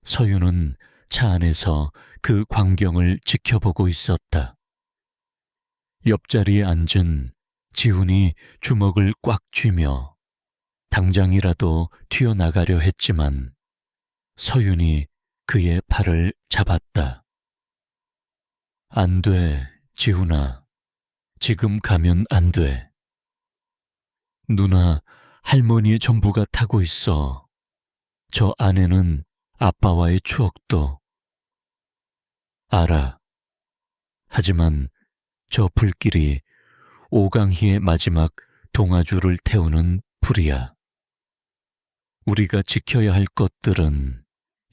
서윤은 차 안에서 그 광경을 지켜보고 있었다. 옆자리에 앉은 지훈이 주먹을 꽉 쥐며 당장이라도 튀어나가려 했지만 서윤이 그의 팔을 잡았다. 안 돼, 지훈아. 지금 가면 안 돼. 누나, 할머니의 전부가 타고 있어. 저 안에는 아빠와의 추억도. 알아. 하지만 저 불길이 오강희의 마지막 동아줄을 태우는 불이야. 우리가 지켜야 할 것들은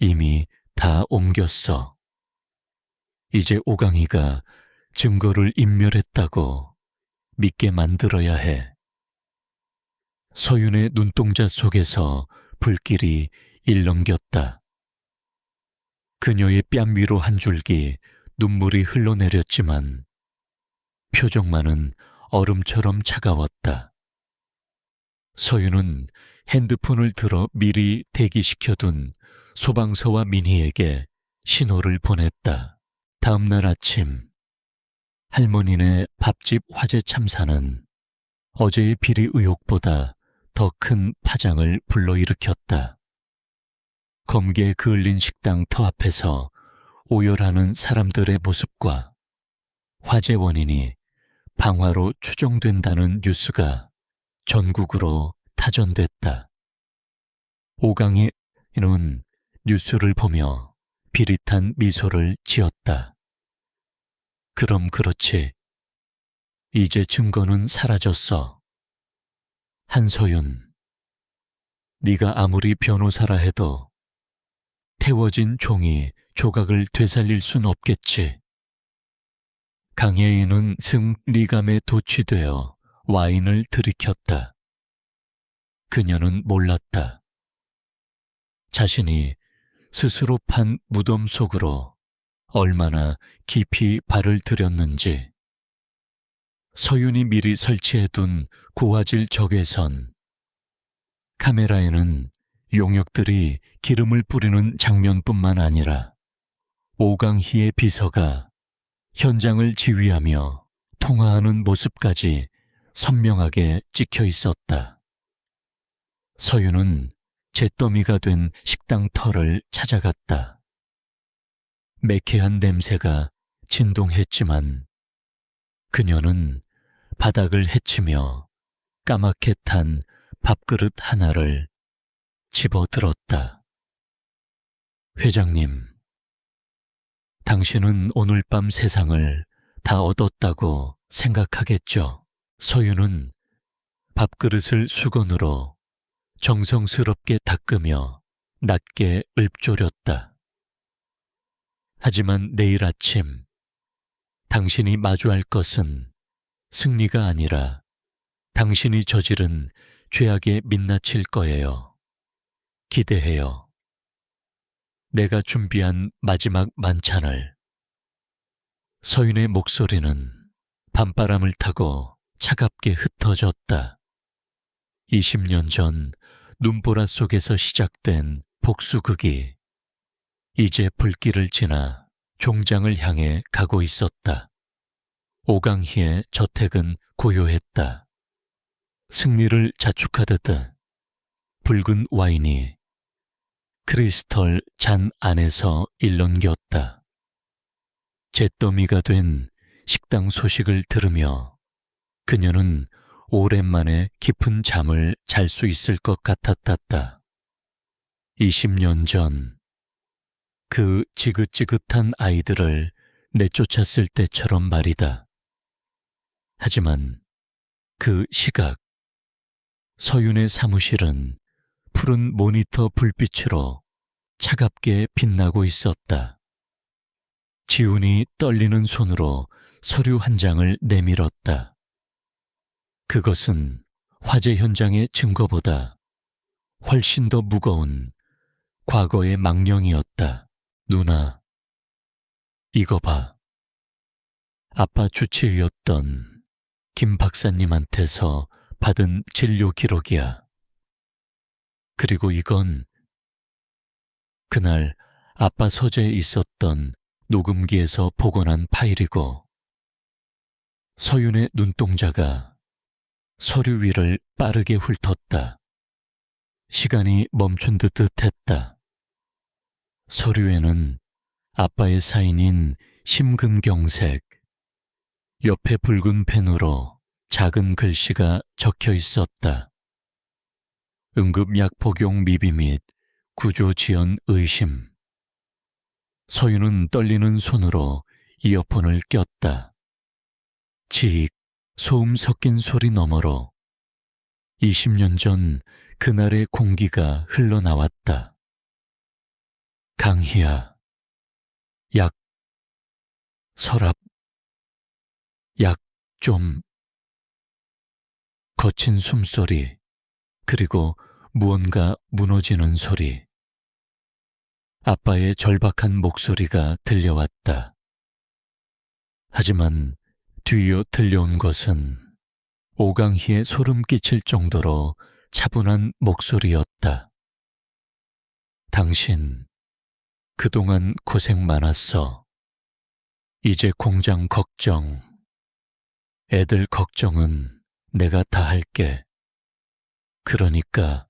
이미 다 옮겼어. 이제 오강희가 증거를 인멸했다고 믿게 만들어야 해. 서윤의 눈동자 속에서 불길이 일렁겼다. 그녀의 뺨 위로 한 줄기 눈물이 흘러내렸지만 표정만은 얼음처럼 차가웠다. 서윤은 핸드폰을 들어 미리 대기시켜둔 소방서와 민희에게 신호를 보냈다. 다음 날 아침, 할머니네 밥집 화재 참사는 어제의 비리 의혹보다 더 큰 파장을 불러일으켰다. 검게 그을린 식당 터 앞에서 오열하는 사람들의 모습과 화재 원인이 방화로 추정된다는 뉴스가 전국으로 타전됐다. 오강희는 뉴스를 보며 비릿한 미소를 지었다. 그럼 그렇지. 이제 증거는 사라졌어. 한서윤, 네가 아무리 변호사라 해도 태워진 종이 조각을 되살릴 순 없겠지. 강혜인은 승리감에 도취되어 와인을 들이켰다. 그녀는 몰랐다. 자신이 스스로 판 무덤 속으로 얼마나 깊이 발을 들였는지. 서윤이 미리 설치해둔 고화질 적외선 카메라에는 용역들이 기름을 뿌리는 장면뿐만 아니라 오강희의 비서가 현장을 지휘하며 통화하는 모습까지 선명하게 찍혀 있었다. 서윤은 잿더미가 된 식당 터를 찾아갔다. 매캐한 냄새가 진동했지만 그녀는 바닥을 헤치며 까맣게 탄 밥그릇 하나를 집어들었다. 회장님, 당신은 오늘 밤 세상을 다 얻었다고 생각하겠죠? 서윤은 밥그릇을 수건으로 정성스럽게 닦으며 낮게 읊조렸다. 하지만 내일 아침 당신이 마주할 것은 승리가 아니라 당신이 저지른 죄악의 민낯일 거예요. 기대해요. 내가 준비한 마지막 만찬을. 서윤의 목소리는 밤바람을 타고 차갑게 흩어졌다. 20년 전 눈보라 속에서 시작된 복수극이 이제 불길을 지나 종장을 향해 가고 있었다. 오강희의 저택은 고요했다. 승리를 자축하듯 붉은 와인이 크리스털 잔 안에서 일렁겼다. 잿더미가 된 식당 소식을 들으며 그녀는 오랜만에 깊은 잠을 잘 수 있을 것 같았다. 20년 전 그 지긋지긋한 아이들을 내쫓았을 때처럼 말이다. 하지만 그 시각, 서윤의 사무실은 푸른 모니터 불빛으로 차갑게 빛나고 있었다. 지훈이 떨리는 손으로 서류 한 장을 내밀었다. 그것은 화재 현장의 증거보다 훨씬 더 무거운 과거의 망령이었다. 누나, 이거 봐. 아빠 주치의였던 김 박사님한테서 받은 진료 기록이야. 그리고 이건 그날 아빠 서재에 있었던 녹음기에서 복원한 파일이고, 서윤의 눈동자가 서류 위를 빠르게 훑었다. 시간이 멈춘 듯 했다. 서류에는 아빠의 사인인 심근경색, 옆에 붉은 펜으로 작은 글씨가 적혀 있었다. 응급약 복용 미비 및 구조 지연 의심. 서윤은 떨리는 손으로 이어폰을 꼈다. 직, 소음 섞인 소리 너머로 20년 전 그날의 공기가 흘러나왔다. 강희야, 약, 서랍, 약 좀. 거친 숨소리, 그리고 무언가 무너지는 소리. 아빠의 절박한 목소리가 들려왔다. 하지만 뒤이어 들려온 것은 오강희의 소름 끼칠 정도로 차분한 목소리였다. 당신, 그동안 고생 많았어. 이제 공장 걱정, 애들 걱정은 내가 다 할게. 그러니까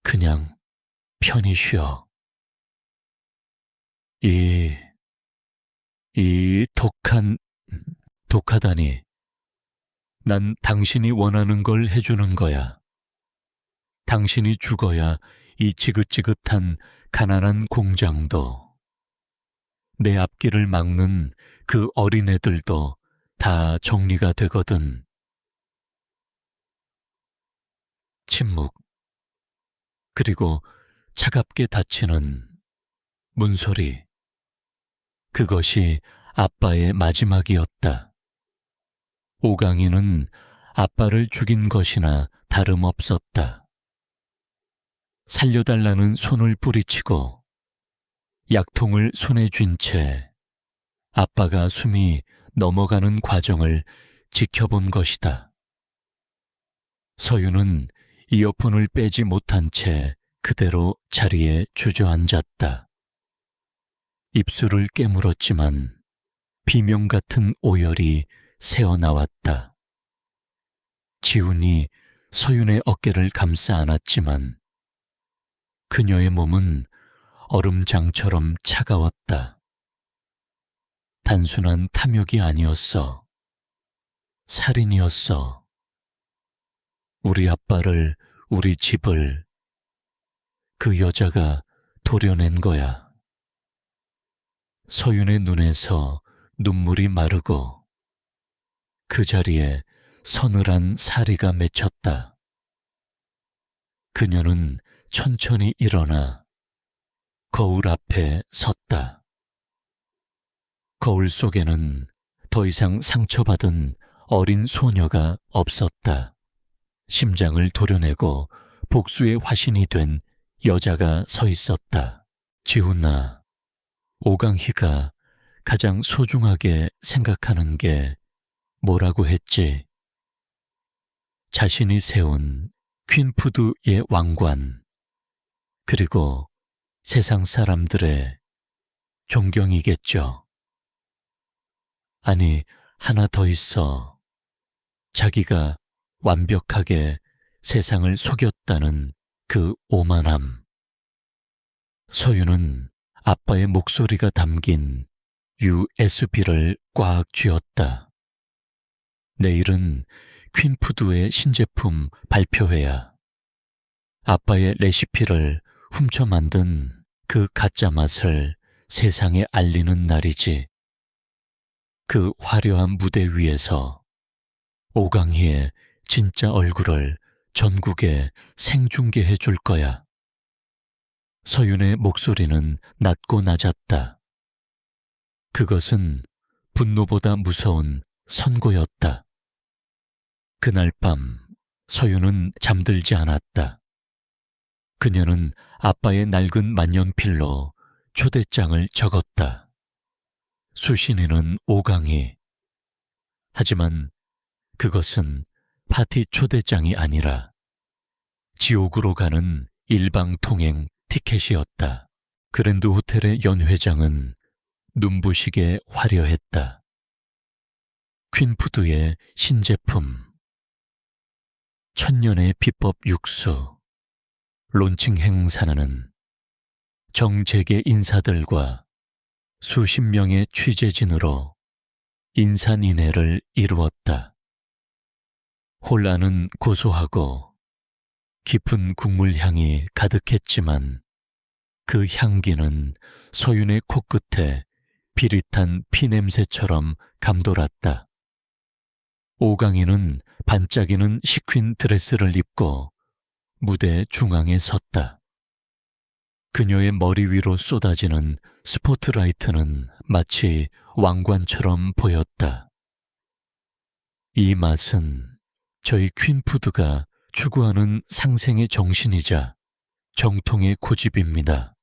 그냥 편히 쉬어. 이 독하다니. 난 당신이 원하는 걸 해주는 거야. 당신이 죽어야 이 지긋지긋한 가난한 공장도, 내 앞길을 막는 그 어린애들도 다 정리가 되거든. 침묵. 그리고 차갑게 닫히는 문소리. 그것이 아빠의 마지막이었다. 오강희는 아빠를 죽인 것이나 다름없었다. 살려달라는 손을 뿌리치고 약통을 손에 쥔 채 아빠가 숨이 넘어가는 과정을 지켜본 것이다. 서유는 이어폰을 빼지 못한 채 그대로 자리에 주저앉았다. 입술을 깨물었지만 비명 같은 오열이 새어나왔다. 지훈이 서윤의 어깨를 감싸 안았지만 그녀의 몸은 얼음장처럼 차가웠다. 단순한 탐욕이 아니었어. 살인이었어. 우리 아빠를, 우리 집을 그 여자가 도려낸 거야. 서윤의 눈에서 눈물이 마르고 그 자리에 서늘한 사리가 맺혔다. 그녀는 천천히 일어나 거울 앞에 섰다. 거울 속에는 더 이상 상처받은 어린 소녀가 없었다. 심장을 도려내고 복수의 화신이 된 여자가 서 있었다. 지훈아, 오강희가 가장 소중하게 생각하는 게 뭐라고 했지? 자신이 세운 퀸푸드의 왕관, 그리고 세상 사람들의 존경이겠죠. 아니, 하나 더 있어. 자기가 완벽하게 세상을 속였다는 그 오만함. 서유는 아빠의 목소리가 담긴 USB를 꽉 쥐었다. 내일은 퀸푸드의 신제품 발표회야. 아빠의 레시피를 훔쳐 만든 그 가짜 맛을 세상에 알리는 날이지. 그 화려한 무대 위에서 오강희의 진짜 얼굴을 전국에 생중계해 줄 거야. 서윤의 목소리는 낮고 낮았다. 그것은 분노보다 무서운 선고였다. 그날 밤 서윤은 잠들지 않았다. 그녀는 아빠의 낡은 만년필로 초대장을 적었다. 수신인은 오강희. 하지만 그것은 파티 초대장이 아니라 지옥으로 가는 일방통행 티켓이었다. 그랜드 호텔의 연회장은 눈부시게 화려했다. 퀸푸드의 신제품, 천년의 비법 육수, 론칭 행사는 정재계 인사들과 수십 명의 취재진으로 인산인해를 이루었다. 홀라는 고소하고 깊은 국물 향이 가득했지만 그 향기는 서윤의 코끝에 비릿한 피냄새처럼 감돌았다. 오강이는 반짝이는 시퀸 드레스를 입고 무대 중앙에 섰다. 그녀의 머리 위로 쏟아지는 스포트라이트는 마치 왕관처럼 보였다. 이 맛은 저희 퀸푸드가 추구하는 상생의 정신이자 정통의 고집입니다.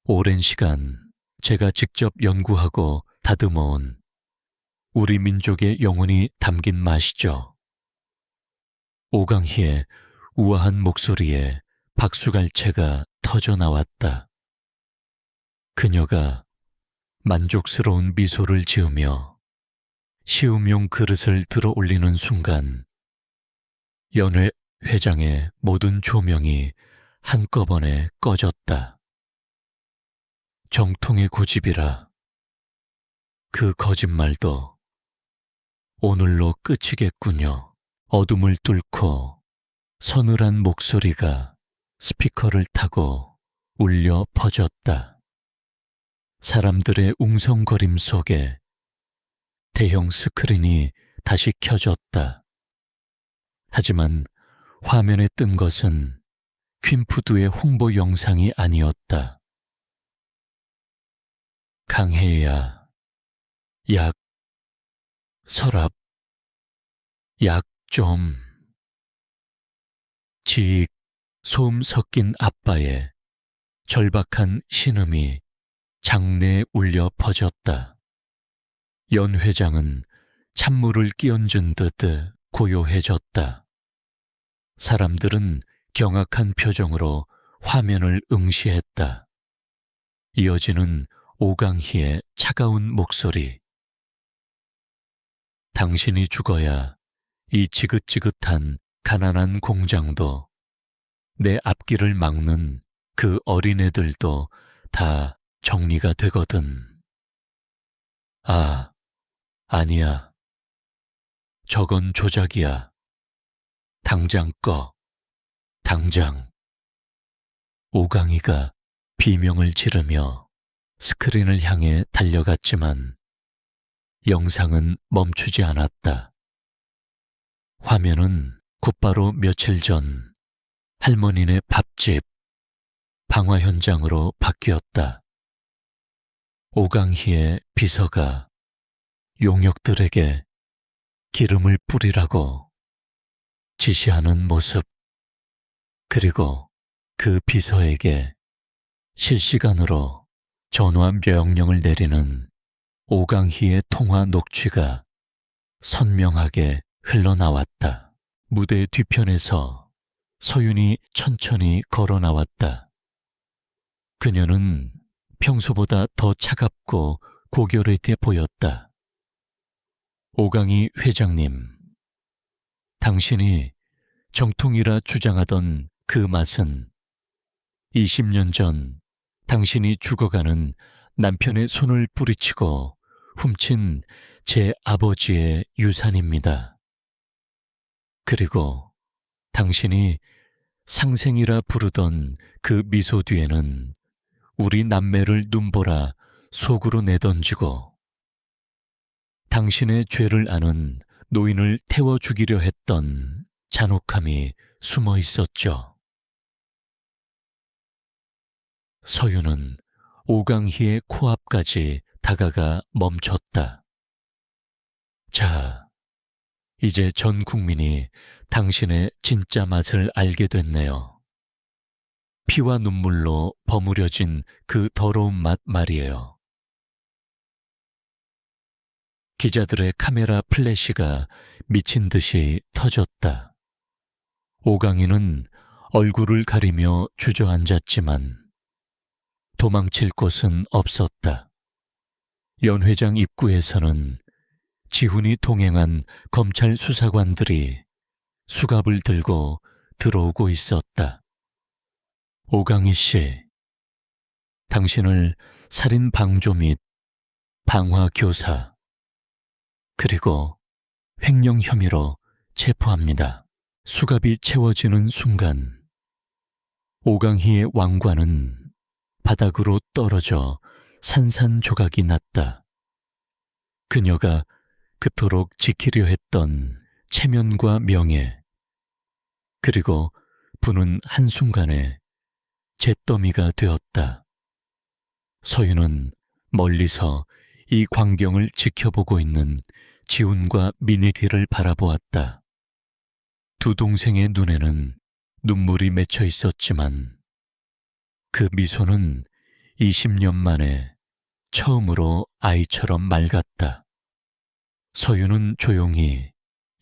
오랜 시간 제가 직접 연구하고 다듬어온 우리 민족의 영혼이 담긴 맛이죠. 오강희의 우아한 목소리에 박수갈채가 터져 나왔다. 그녀가 만족스러운 미소를 지으며 시음용 그릇을 들어 올리는 순간 연회 회장의 모든 조명이 한꺼번에 꺼졌다. 정통의 고집이라 그 거짓말도 오늘로 끝이겠군요. 어둠을 뚫고 서늘한 목소리가 스피커를 타고 울려 퍼졌다. 사람들의 웅성거림 속에 대형 스크린이 다시 켜졌다. 하지만 화면에 뜬 것은 퀸푸드의 홍보 영상이 아니었다. 강혜야, 약, 서랍, 약 좀. 지익, 소음 섞인 아빠의 절박한 신음이 장내에 울려 퍼졌다. 연 회장은 찬물을 끼얹은 듯 고요해졌다. 사람들은 경악한 표정으로 화면을 응시했다. 이어지는 오강희의 차가운 목소리. 당신이 죽어야 이 지긋지긋한 가난한 공장도 내 앞길을 막는 그 어린애들도 다 정리가 되거든. 아, 아니야. 저건 조작이야. 당장 꺼. 당장. 오강희가 비명을 지르며 스크린을 향해 달려갔지만 영상은 멈추지 않았다. 화면은 곧바로 며칠 전 할머니네 밥집 방화 현장으로 바뀌었다. 오강희의 비서가 용역들에게 기름을 뿌리라고 지시하는 모습, 그리고 그 비서에게 실시간으로 전화 명령을 내리는 오강희의 통화 녹취가 선명하게 흘러나왔다. 무대 뒤편에서 서윤이 천천히 걸어 나왔다. 그녀는 평소보다 더 차갑고 고결하게 보였다. 오강희 회장님, 당신이 정통이라 주장하던 그 맛은 20년 전 당신이 죽어가는 남편의 손을 뿌리치고 훔친 제 아버지의 유산입니다. 그리고 당신이 상생이라 부르던 그 미소 뒤에는 우리 남매를 눈보라 속으로 내던지고 당신의 죄를 아는 노인을 태워 죽이려 했던 잔혹함이 숨어 있었죠. 서윤은 오강희의 코앞까지 다가가 멈췄다. 자, 이제 전 국민이 당신의 진짜 맛을 알게 됐네요. 피와 눈물로 버무려진 그 더러운 맛 말이에요. 기자들의 카메라 플래시가 미친 듯이 터졌다. 오강희는 얼굴을 가리며 주저앉았지만 도망칠 곳은 없었다. 연 회장 입구에서는 지훈이 동행한 검찰 수사관들이 수갑을 들고 들어오고 있었다. 오강희 씨, 당신을 살인 방조 및 방화 교사, 그리고 횡령 혐의로 체포합니다. 수갑이 채워지는 순간 오강희의 왕관은 바닥으로 떨어져 산산조각이 났다. 그녀가 그토록 지키려 했던 체면과 명예, 그리고 부는 한순간에 잿더미가 되었다. 서윤은 멀리서 이 광경을 지켜보고 있는 지훈과 민익이를 바라보았다. 두 동생의 눈에는 눈물이 맺혀 있었지만 그 미소는 20년 만에 처음으로 아이처럼 맑았다. 서윤은 조용히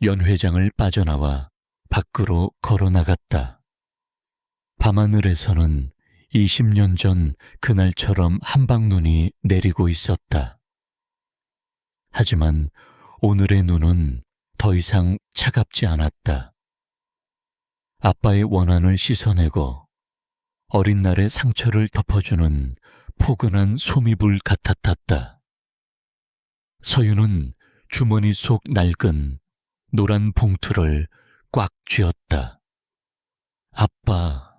연회장을 빠져나와 밖으로 걸어나갔다. 밤하늘에서는 20년 전 그날처럼 한방눈이 내리고 있었다. 하지만 오늘의 눈은 더 이상 차갑지 않았다. 아빠의 원한을 씻어내고 어린 날의 상처를 덮어주는 포근한 소미불 같았다. 서윤은 주머니 속 낡은 노란 봉투를 꽉 쥐었다. 아빠,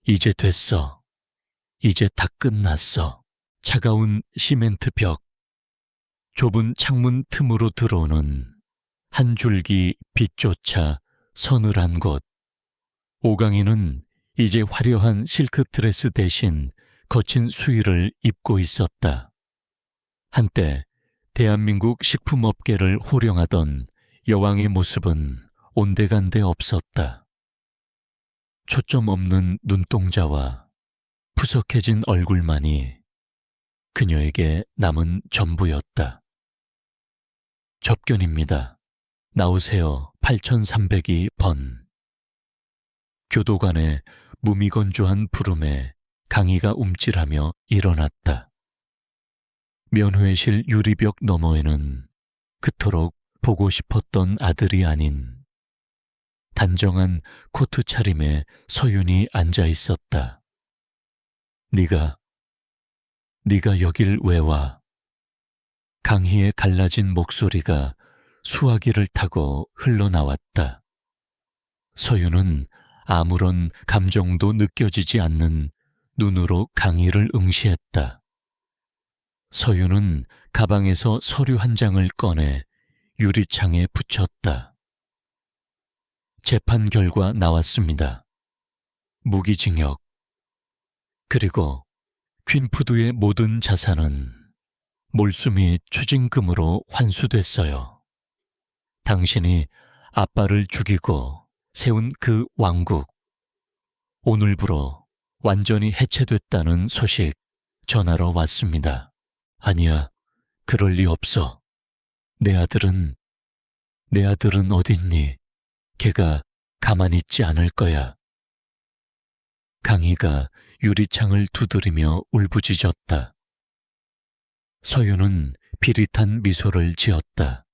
이제 됐어. 이제 다 끝났어. 차가운 시멘트 벽, 좁은 창문 틈으로 들어오는 한 줄기 빛조차 서늘한 곳. 오강이는 이제 화려한 실크 드레스 대신 거친 수의를 입고 있었다. 한때 대한민국 식품업계를 호령하던 여왕의 모습은 온데간데 없었다. 초점 없는 눈동자와 푸석해진 얼굴만이 그녀에게 남은 전부였다. 접견입니다. 나오세요. 8302번. 교도관의 무미건조한 부름에 강희가 움찔하며 일어났다. 면회실 유리벽 너머에는 그토록 보고 싶었던 아들이 아닌 단정한 코트 차림에 서윤이 앉아 있었다. 네가 여길 왜 와? 강희의 갈라진 목소리가 수화기를 타고 흘러나왔다. 서윤은 아무런 감정도 느껴지지 않는 눈으로 강희를 응시했다. 서윤은 가방에서 서류 한 장을 꺼내 유리창에 붙였다. 재판 결과 나왔습니다. 무기징역. 그리고 퀸푸드의 모든 자산은 몰수미 추징금으로 환수됐어요. 당신이 아빠를 죽이고 세운 그 왕국, 오늘부로 완전히 해체됐다는 소식 전하러 왔습니다. 아니야, 그럴 리 없어. 내 아들은 어딨니? 걔가 가만히 있지 않을 거야. 강희가 유리창을 두드리며 울부짖었다. 서윤은 비릿한 미소를 지었다.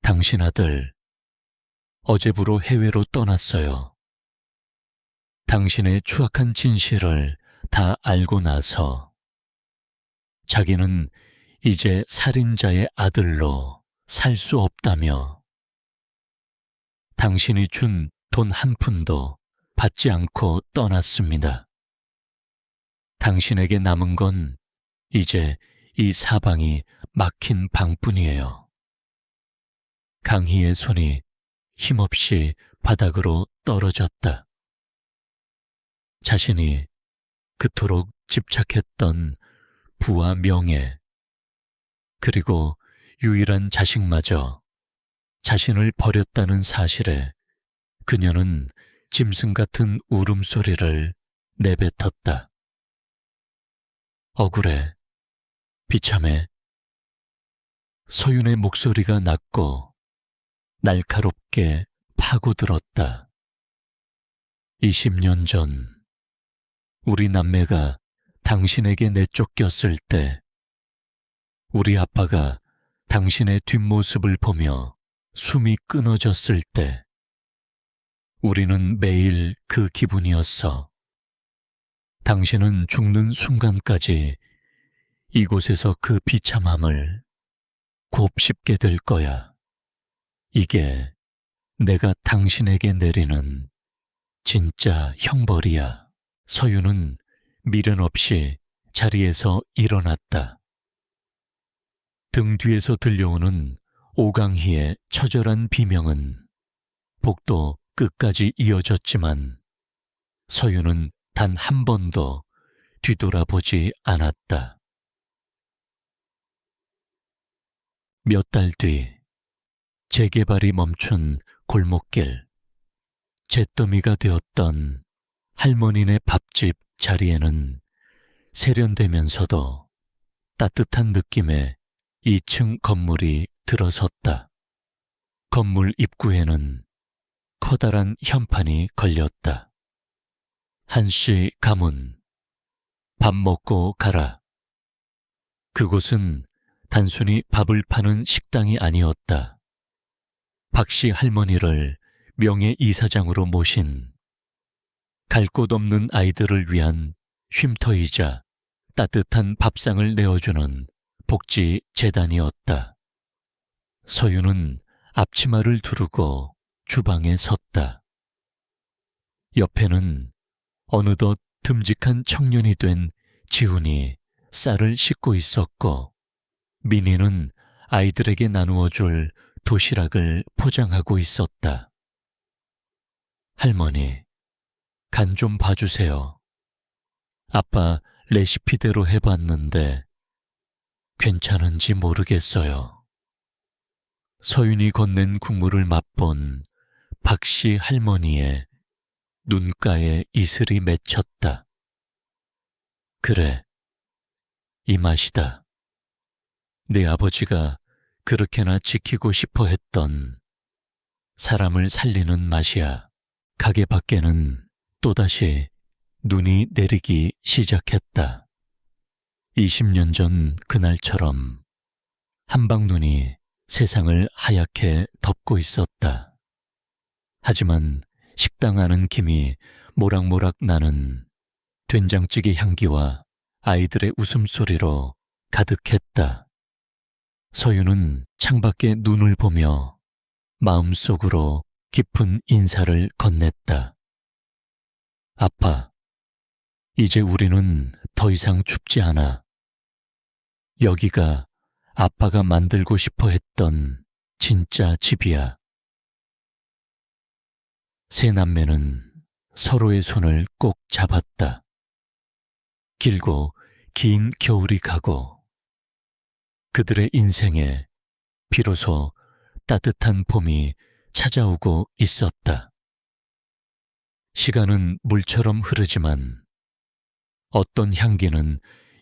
당신 아들, 어제부로 해외로 떠났어요. 당신의 추악한 진실을 다 알고 나서 자기는 이제 살인자의 아들로 살 수 없다며 당신이 준 돈 한 푼도 받지 않고 떠났습니다. 당신에게 남은 건 이제 이 사방이 막힌 방뿐이에요. 강희의 손이 힘없이 바닥으로 떨어졌다. 자신이 그토록 집착했던 부와 명예, 그리고 유일한 자식마저 자신을 버렸다는 사실에 그녀는 짐승 같은 울음소리를 내뱉었다. 억울해, 비참해. 서윤의 목소리가 낮고 날카롭게 파고들었다. 20년 전 우리 남매가 당신에게 내쫓겼을 때 우리 아빠가 당신의 뒷모습을 보며 숨이 끊어졌을 때 우리는 매일 그 기분이었어. 당신은 죽는 순간까지 이곳에서 그 비참함을 곱씹게 될 거야. 이게 내가 당신에게 내리는 진짜 형벌이야. 서윤은 미련 없이 자리에서 일어났다. 등 뒤에서 들려오는 오강희의 처절한 비명은 복도 끝까지 이어졌지만 서유는 단 한 번도 뒤돌아보지 않았다. 몇 달 뒤 재개발이 멈춘 골목길, 잿더미가 되었던 할머니네 밥집 자리에는 세련되면서도 따뜻한 느낌의 2층 건물이 들어섰다. 건물 입구에는 커다란 현판이 걸렸다. 한씨 가문, 밥 먹고 가라. 그곳은 단순히 밥을 파는 식당이 아니었다. 박씨 할머니를 명예이사장으로 모신 갈 곳 없는 아이들을 위한 쉼터이자 따뜻한 밥상을 내어주는 복지재단이었다. 서유는 앞치마를 두르고 주방에 섰다. 옆에는 어느덧 듬직한 청년이 된 지훈이 쌀을 씻고 있었고, 민희는 아이들에게 나누어 줄 도시락을 포장하고 있었다. 할머니, 간 좀 봐주세요. 아빠 레시피대로 해봤는데 괜찮은지 모르겠어요. 서윤이 건넨 국물을 맛본 박씨 할머니의 눈가에 이슬이 맺혔다. 그래, 이 맛이다. 내 아버지가 그렇게나 지키고 싶어 했던 사람을 살리는 맛이야. 가게 밖에는 또다시 눈이 내리기 시작했다. 20년 전 그날처럼 한방눈이 세상을 하얗게 덮고 있었다. 하지만 식당 안은 김이 모락모락 나는 된장찌개 향기와 아이들의 웃음소리로 가득했다. 서유는 창밖에 눈을 보며 마음속으로 깊은 인사를 건넸다. 아빠, 이제 우리는 더 이상 춥지 않아. 여기가 아빠가 만들고 싶어 했던 진짜 집이야. 세 남매는 서로의 손을 꼭 잡았다. 길고 긴 겨울이 가고 그들의 인생에 비로소 따뜻한 봄이 찾아오고 있었다. 시간은 물처럼 흐르지만 어떤 향기는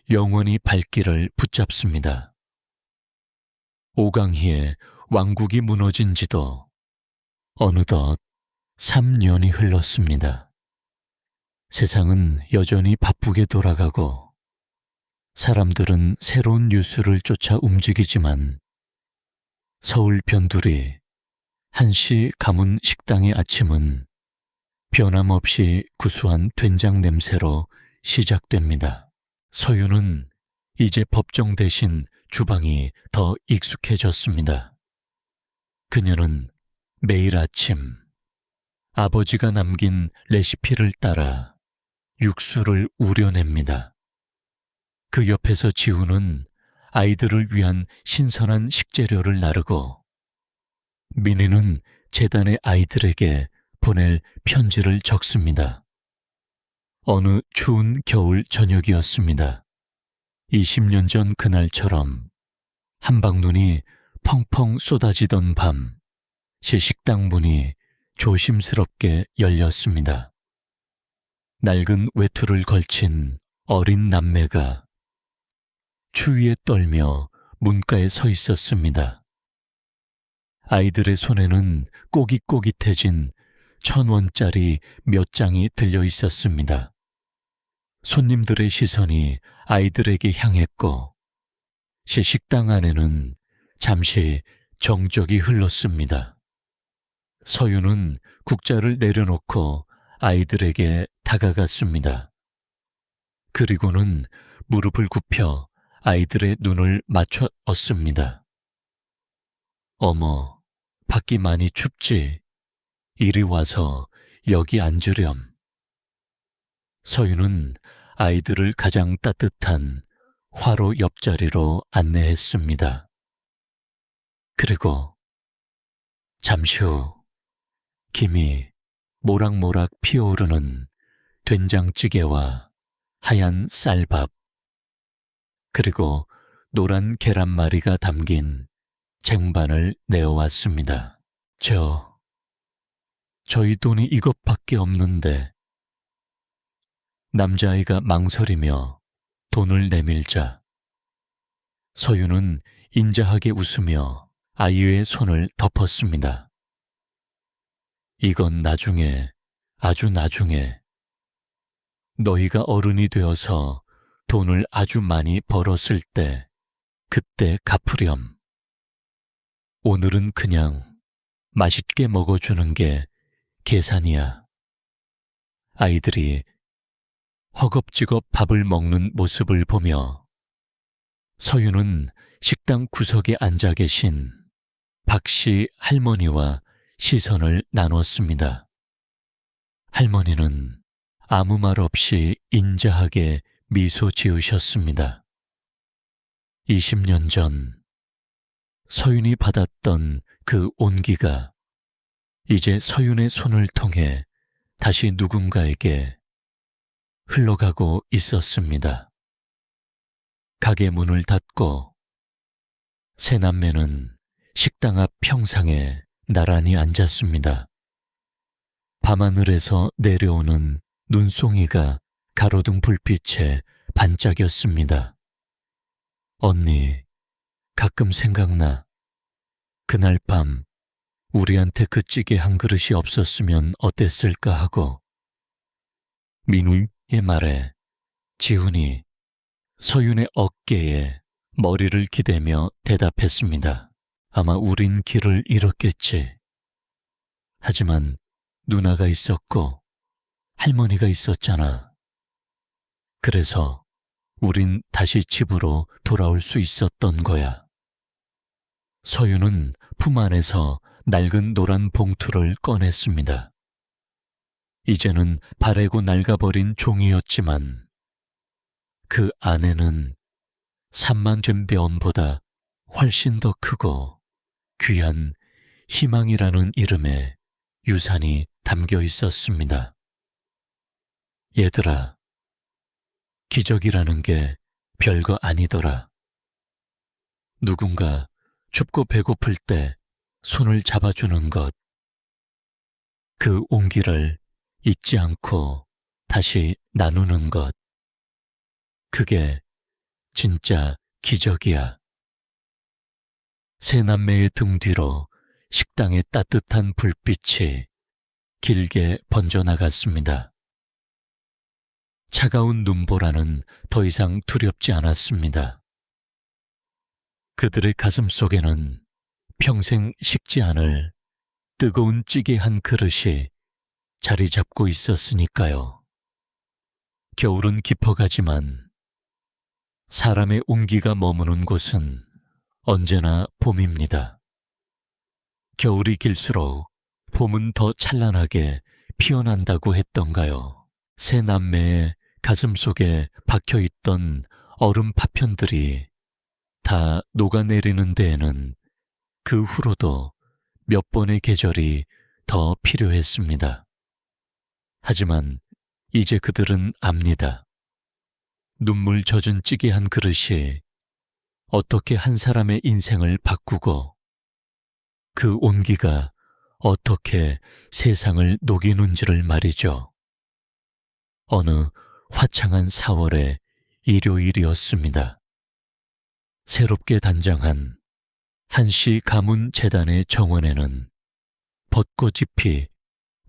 영원히 발길을 붙잡습니다. 오강희의 왕국이 무너진 지도 어느덧 3년이 흘렀습니다. 세상은 여전히 바쁘게 돌아가고 사람들은 새로운 뉴스를 쫓아 움직이지만 서울 변두리 한씨 가문 식당의 아침은 변함없이 구수한 된장 냄새로 시작됩니다. 서유는 이제 법정 대신 주방이 더 익숙해졌습니다. 그녀는 매일 아침 아버지가 남긴 레시피를 따라 육수를 우려냅니다. 그 옆에서 지우는 아이들을 위한 신선한 식재료를 나르고 민희는 재단의 아이들에게 보낼 편지를 적습니다. 어느 추운 겨울 저녁이었습니다. 20년 전 그날처럼 한방눈이 펑펑 쏟아지던 밤, 제 식당 문이 조심스럽게 열렸습니다. 낡은 외투를 걸친 어린 남매가 추위에 떨며 문가에 서 있었습니다. 아이들의 손에는 꼬깃꼬깃해진 1,000원짜리 몇 장이 들려 있었습니다. 손님들의 시선이 아이들에게 향했고 제 식당 안에는 잠시 정적이 흘렀습니다. 서유는 국자를 내려놓고 아이들에게 다가갔습니다. 그리고는 무릎을 굽혀 아이들의 눈을 맞춰 얹습니다. 어머, 밖이 많이 춥지? 이리 와서 여기 앉으렴. 서유는 아이들을 가장 따뜻한 화로 옆자리로 안내했습니다. 그리고 잠시 후 김이 모락모락 피어오르는 된장찌개와 하얀 쌀밥, 그리고 노란 계란말이가 담긴 쟁반을 내어왔습니다. 저희 돈이 이것밖에 없는데. 남자아이가 망설이며 돈을 내밀자 서유는 인자하게 웃으며 아이의 손을 덮었습니다. 이건 나중에, 아주 나중에, 너희가 어른이 되어서 돈을 아주 많이 벌었을 때, 그때 갚으렴. 오늘은 그냥 맛있게 먹어주는 게 계산이야. 아이들이 허겁지겁 밥을 먹는 모습을 보며 서유는 식당 구석에 앉아 계신 박씨 할머니와 시선을 나눴습니다. 할머니는 아무 말 없이 인자하게 미소 지으셨습니다. 20년 전 서윤이 받았던 그 온기가 이제 서윤의 손을 통해 다시 누군가에게 흘러가고 있었습니다. 가게 문을 닫고 세 남매는 식당 앞 평상에 나란히 앉았습니다. 밤하늘에서 내려오는 눈송이가 가로등 불빛에 반짝였습니다. 언니, 가끔 생각나. 그날 밤 우리한테 그 찌개 한 그릇이 없었으면 어땠을까 하고. 민우의 말에 지훈이 서윤의 어깨에 머리를 기대며 대답했습니다. 아마 우린 길을 잃었겠지. 하지만 누나가 있었고 할머니가 있었잖아. 그래서 우린 다시 집으로 돌아올 수 있었던 거야. 서윤은 품 안에서 낡은 노란 봉투를 꺼냈습니다. 이제는 바래고 낡아버린 종이였지만 그 안에는 삼만전배원보다 훨씬 더 크고 귀한 희망이라는 이름의 유산이 담겨 있었습니다. 얘들아, 기적이라는 게 별거 아니더라. 누군가 춥고 배고플 때 손을 잡아주는 것, 그 온기를 잊지 않고 다시 나누는 것, 그게 진짜 기적이야. 세 남매의 등 뒤로 식당의 따뜻한 불빛이 길게 번져나갔습니다. 차가운 눈보라는 더 이상 두렵지 않았습니다. 그들의 가슴 속에는 평생 식지 않을 뜨거운 찌개 한 그릇이 자리 잡고 있었으니까요. 겨울은 깊어가지만 사람의 온기가 머무는 곳은 언제나 봄입니다. 겨울이 길수록 봄은 더 찬란하게 피어난다고 했던가요. 세 남매의 가슴 속에 박혀있던 얼음 파편들이 다 녹아내리는 데에는 그 후로도 몇 번의 계절이 더 필요했습니다. 하지만 이제 그들은 압니다. 눈물 젖은 찌개 한 그릇이 어떻게 한 사람의 인생을 바꾸고 그 온기가 어떻게 세상을 녹이는지를 말이죠. 어느 화창한 4월의 일요일이었습니다. 새롭게 단장한 한시 가문 재단의 정원에는 벚꽃잎이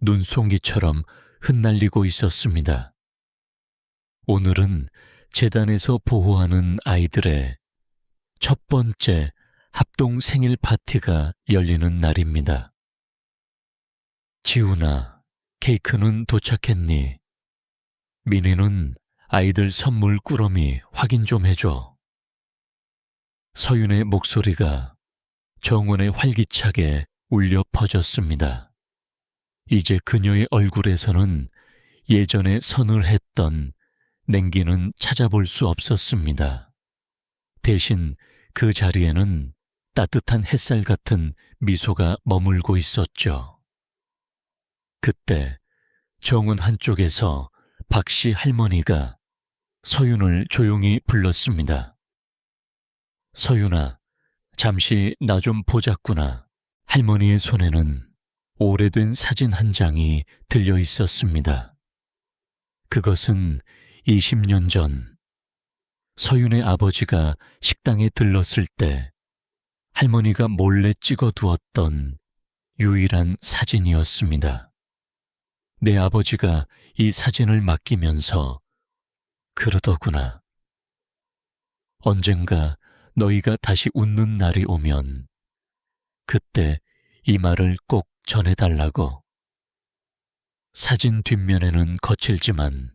눈송이처럼 흩날리고 있었습니다. 오늘은 재단에서 보호하는 아이들의 첫 번째 합동 생일 파티가 열리는 날입니다. 지훈아, 케이크는 도착했니? 민희는 아이들 선물 꾸러미 확인 좀 해줘. 서윤의 목소리가 정원에 활기차게 울려 퍼졌습니다. 이제 그녀의 얼굴에서는 예전에 서늘했던 냉기는 찾아볼 수 없었습니다. 대신 그 자리에는 따뜻한 햇살 같은 미소가 머물고 있었죠. 그때 정원 한쪽에서 박씨 할머니가 서윤을 조용히 불렀습니다. 서윤아, 잠시 나 좀 보자꾸나. 할머니의 손에는 오래된 사진 한 장이 들려 있었습니다. 그것은 20년 전 서윤의 아버지가 식당에 들렀을 때 할머니가 몰래 찍어두었던 유일한 사진이었습니다. 내 아버지가 이 사진을 맡기면서 그러더구나. 언젠가 너희가 다시 웃는 날이 오면 그때 이 말을 꼭 전해달라고. 사진 뒷면에는 거칠지만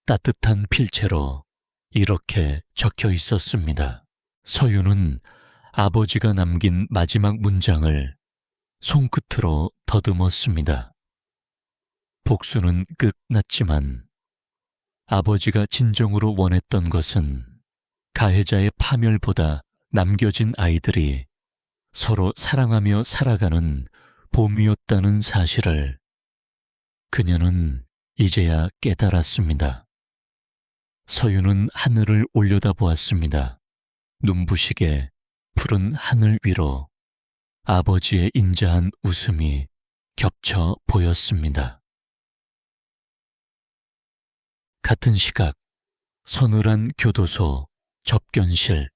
따뜻한 필체로 이렇게 적혀 있었습니다. 서윤은 아버지가 남긴 마지막 문장을 손끝으로 더듬었습니다. 복수는 끝났지만 아버지가 진정으로 원했던 것은 가해자의 파멸보다 남겨진 아이들이 서로 사랑하며 살아가는 봄이었다는 사실을 그녀는 이제야 깨달았습니다. 서윤은 하늘을 올려다보았습니다. 눈부시게 푸른 하늘 위로 아버지의 인자한 웃음이 겹쳐 보였습니다. 같은 시각 서늘한 교도소 접견실.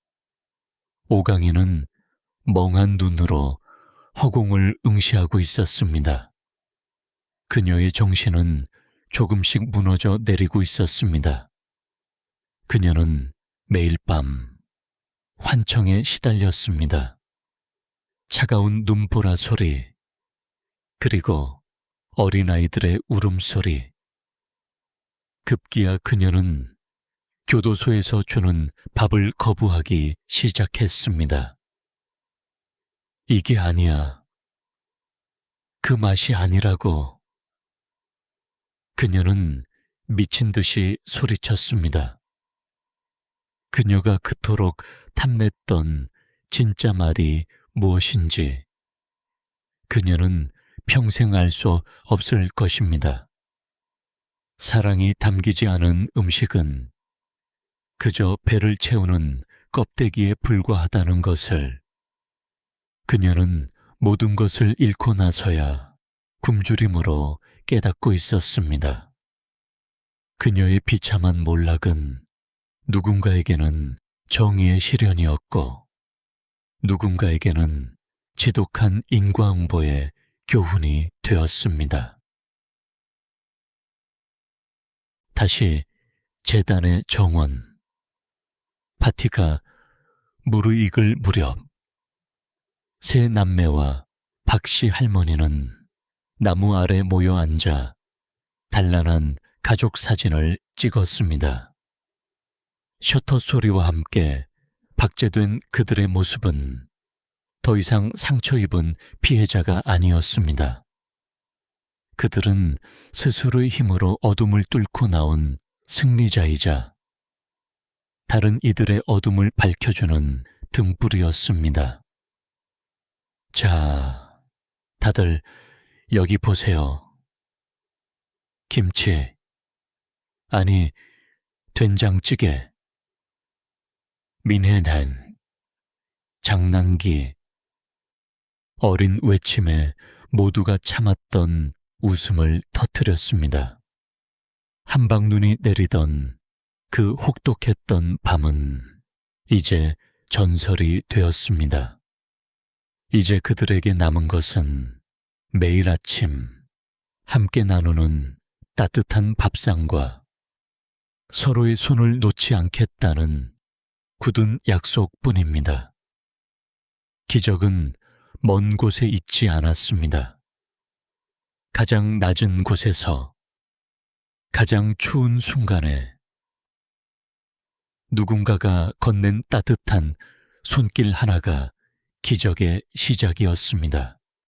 오강이는 멍한 눈으로 허공을 응시하고 있었습니다. 그녀의 정신은 조금씩 무너져 내리고 있었습니다. 그녀는 매일 밤 환청에 시달렸습니다. 차가운 눈보라 소리, 그리고 어린아이들의 울음소리. 급기야 그녀는 교도소에서 주는 밥을 거부하기 시작했습니다. 이게 아니야. 그 맛이 아니라고. 그녀는 미친 듯이 소리쳤습니다. 그녀가 그토록 탐냈던 진짜 말이 무엇인지 그녀는 평생 알 수 없을 것입니다. 사랑이 담기지 않은 음식은 그저 배를 채우는 껍데기에 불과하다는 것을 그녀는 모든 것을 잃고 나서야 굶주림으로 깨닫고 있었습니다. 그녀의 비참한 몰락은 누군가에게는 정의의 실현이었고 누군가에게는 지독한 인과응보의 교훈이 되었습니다. 다시 재단의 정원. 파티가 무르익을 무렵 세 남매와 박씨 할머니는 나무 아래 모여 앉아 단란한 가족 사진을 찍었습니다. 셔터 소리와 함께 박제된 그들의 모습은 더 이상 상처 입은 피해자가 아니었습니다. 그들은 스스로의 힘으로 어둠을 뚫고 나온 승리자이자 다른 이들의 어둠을 밝혀주는 등불이었습니다. 자, 다들 여기 보세요. 김치, 아니 된장찌개, 민해낸, 장난기. 어린 외침에 모두가 참았던 웃음을 터뜨렸습니다. 한방눈이 내리던 그 혹독했던 밤은 이제 전설이 되었습니다. 이제 그들에게 남은 것은 매일 아침 함께 나누는 따뜻한 밥상과 서로의 손을 놓지 않겠다는 굳은 약속뿐입니다. 기적은 먼 곳에 있지 않았습니다. 가장 낮은 곳에서 가장 추운 순간에 누군가가 건넨 따뜻한 손길 하나가 기적의 시작이었습니다.